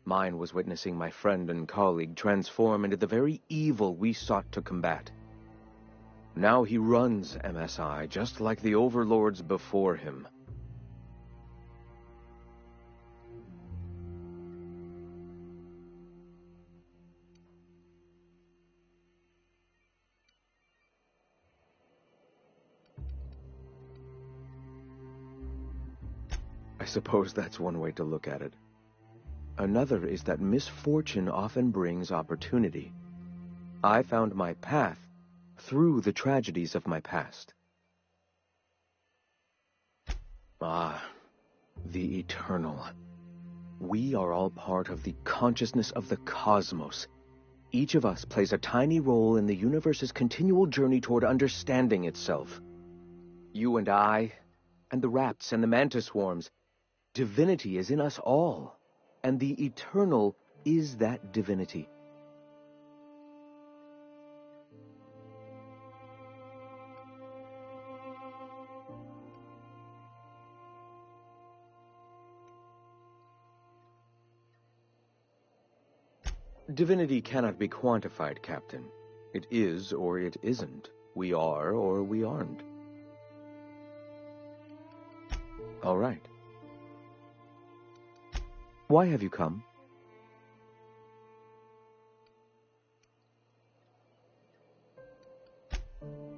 Mine was witnessing my friend and colleague transform into the very evil we sought to combat. Now he runs MSI just like the overlords before him. I suppose that's one way to look at it. Another is that misfortune often brings opportunity. I found my path through the tragedies of my past. Ah, the eternal. We are all part of the consciousness of the cosmos. Each of us plays a tiny role in the universe's continual journey toward understanding itself. You and I, and the rats and the mantis swarms. Divinity is in us all, and the eternal is that divinity. Divinity cannot be quantified, Captain. It is or it isn't. We are or we aren't. All right. Why have you come?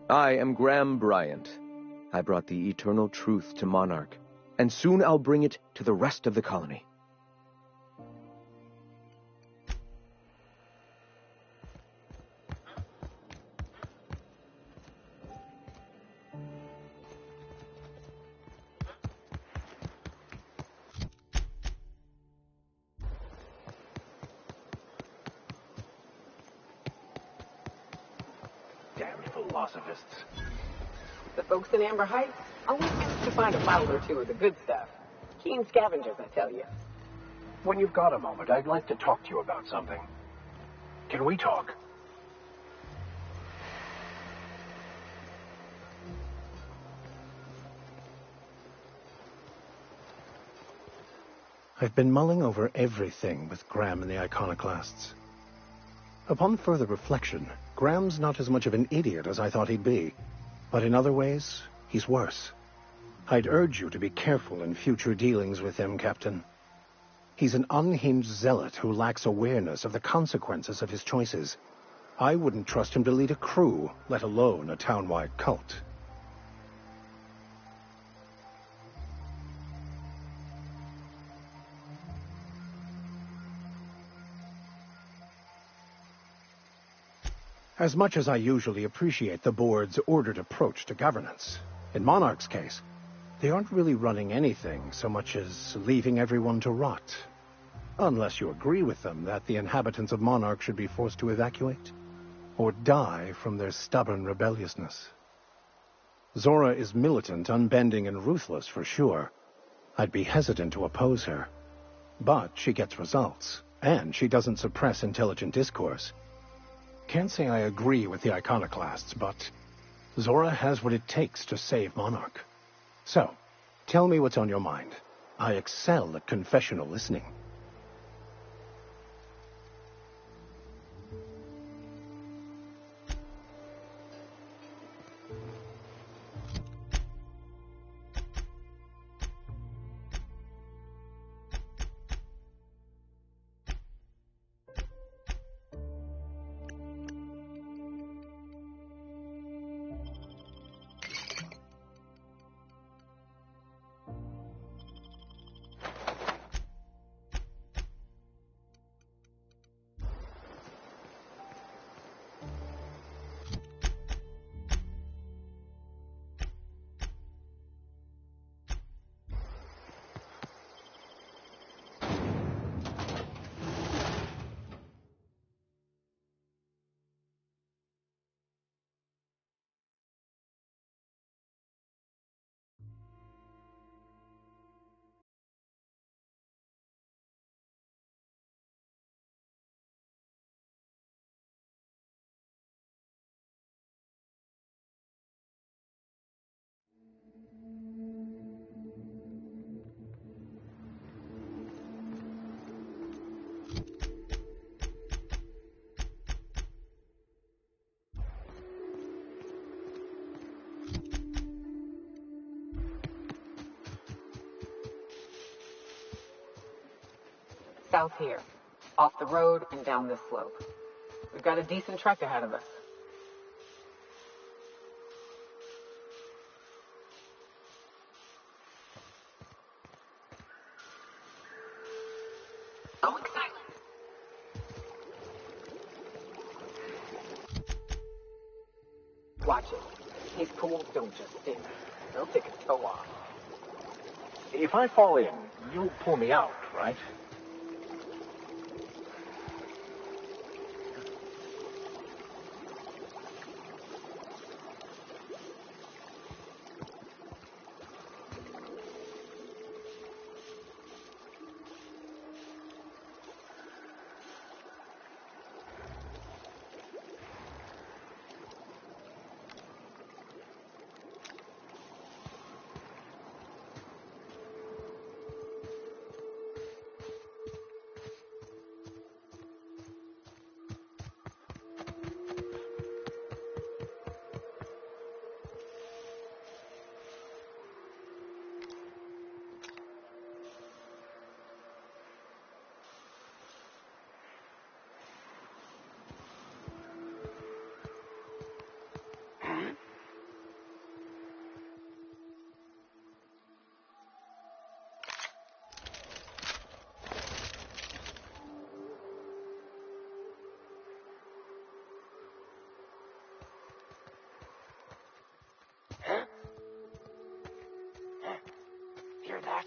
I am Graham Bryant. I brought the eternal truth to Monarch, and soon I'll bring it to the rest of the colony. Philosophists. The folks in Amber Heights always manage to find a bottle or two of the good stuff. Keen scavengers, I tell you. When you've got a moment, I'd like to talk to you about something. Can we talk? I've been mulling over everything with Graham and the Iconoclasts. Upon further reflection, Graham's not as much of an idiot as I thought he'd be, but in other ways, he's worse. I'd urge you to be careful in future dealings with him, Captain. He's an unhinged zealot who lacks awareness of the consequences of his choices. I wouldn't trust him to lead a crew, let alone a town-wide cult. As much as I usually appreciate the board's ordered approach to governance, in Monarch's case, they aren't really running anything so much as leaving everyone to rot. Unless you agree with them that the inhabitants of Monarch should be forced to evacuate, or die from their stubborn rebelliousness. Zora is militant, unbending, and ruthless for sure. I'd be hesitant to oppose her. But she gets results, and she doesn't suppress intelligent discourse. Can't say I agree with the Iconoclasts, but Zora has what it takes to save Monarch. So, tell me what's on your mind. I excel at confessional listening. south here, off the road and down this slope. We've got a decent trek ahead of us. Going silent. Watch it. These pools don't just stink. They'll take a toe off. If I fall in, you'll pull me out, right? Hear that?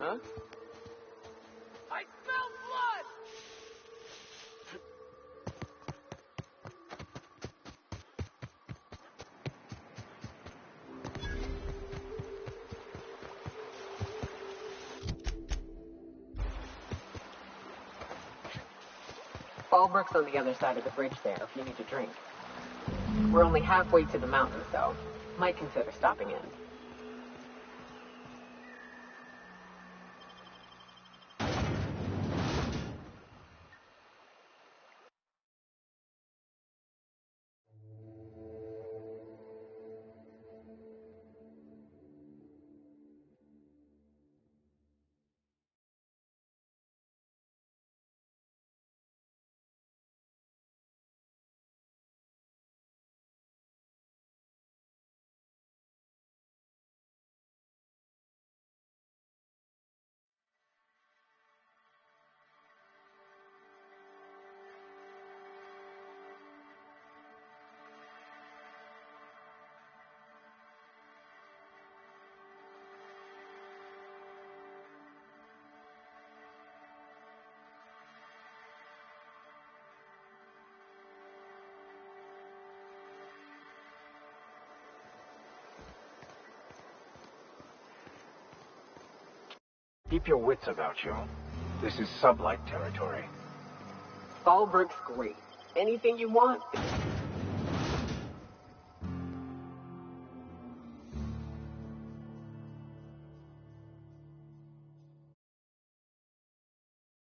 Huh? I smell blood! Fallbrook's on the other side of the bridge there if you need a drink. We're only halfway to the mountains, though. Might consider stopping in. Keep your wits about you. This is sublight territory. Fallbrook's great. Anything you want,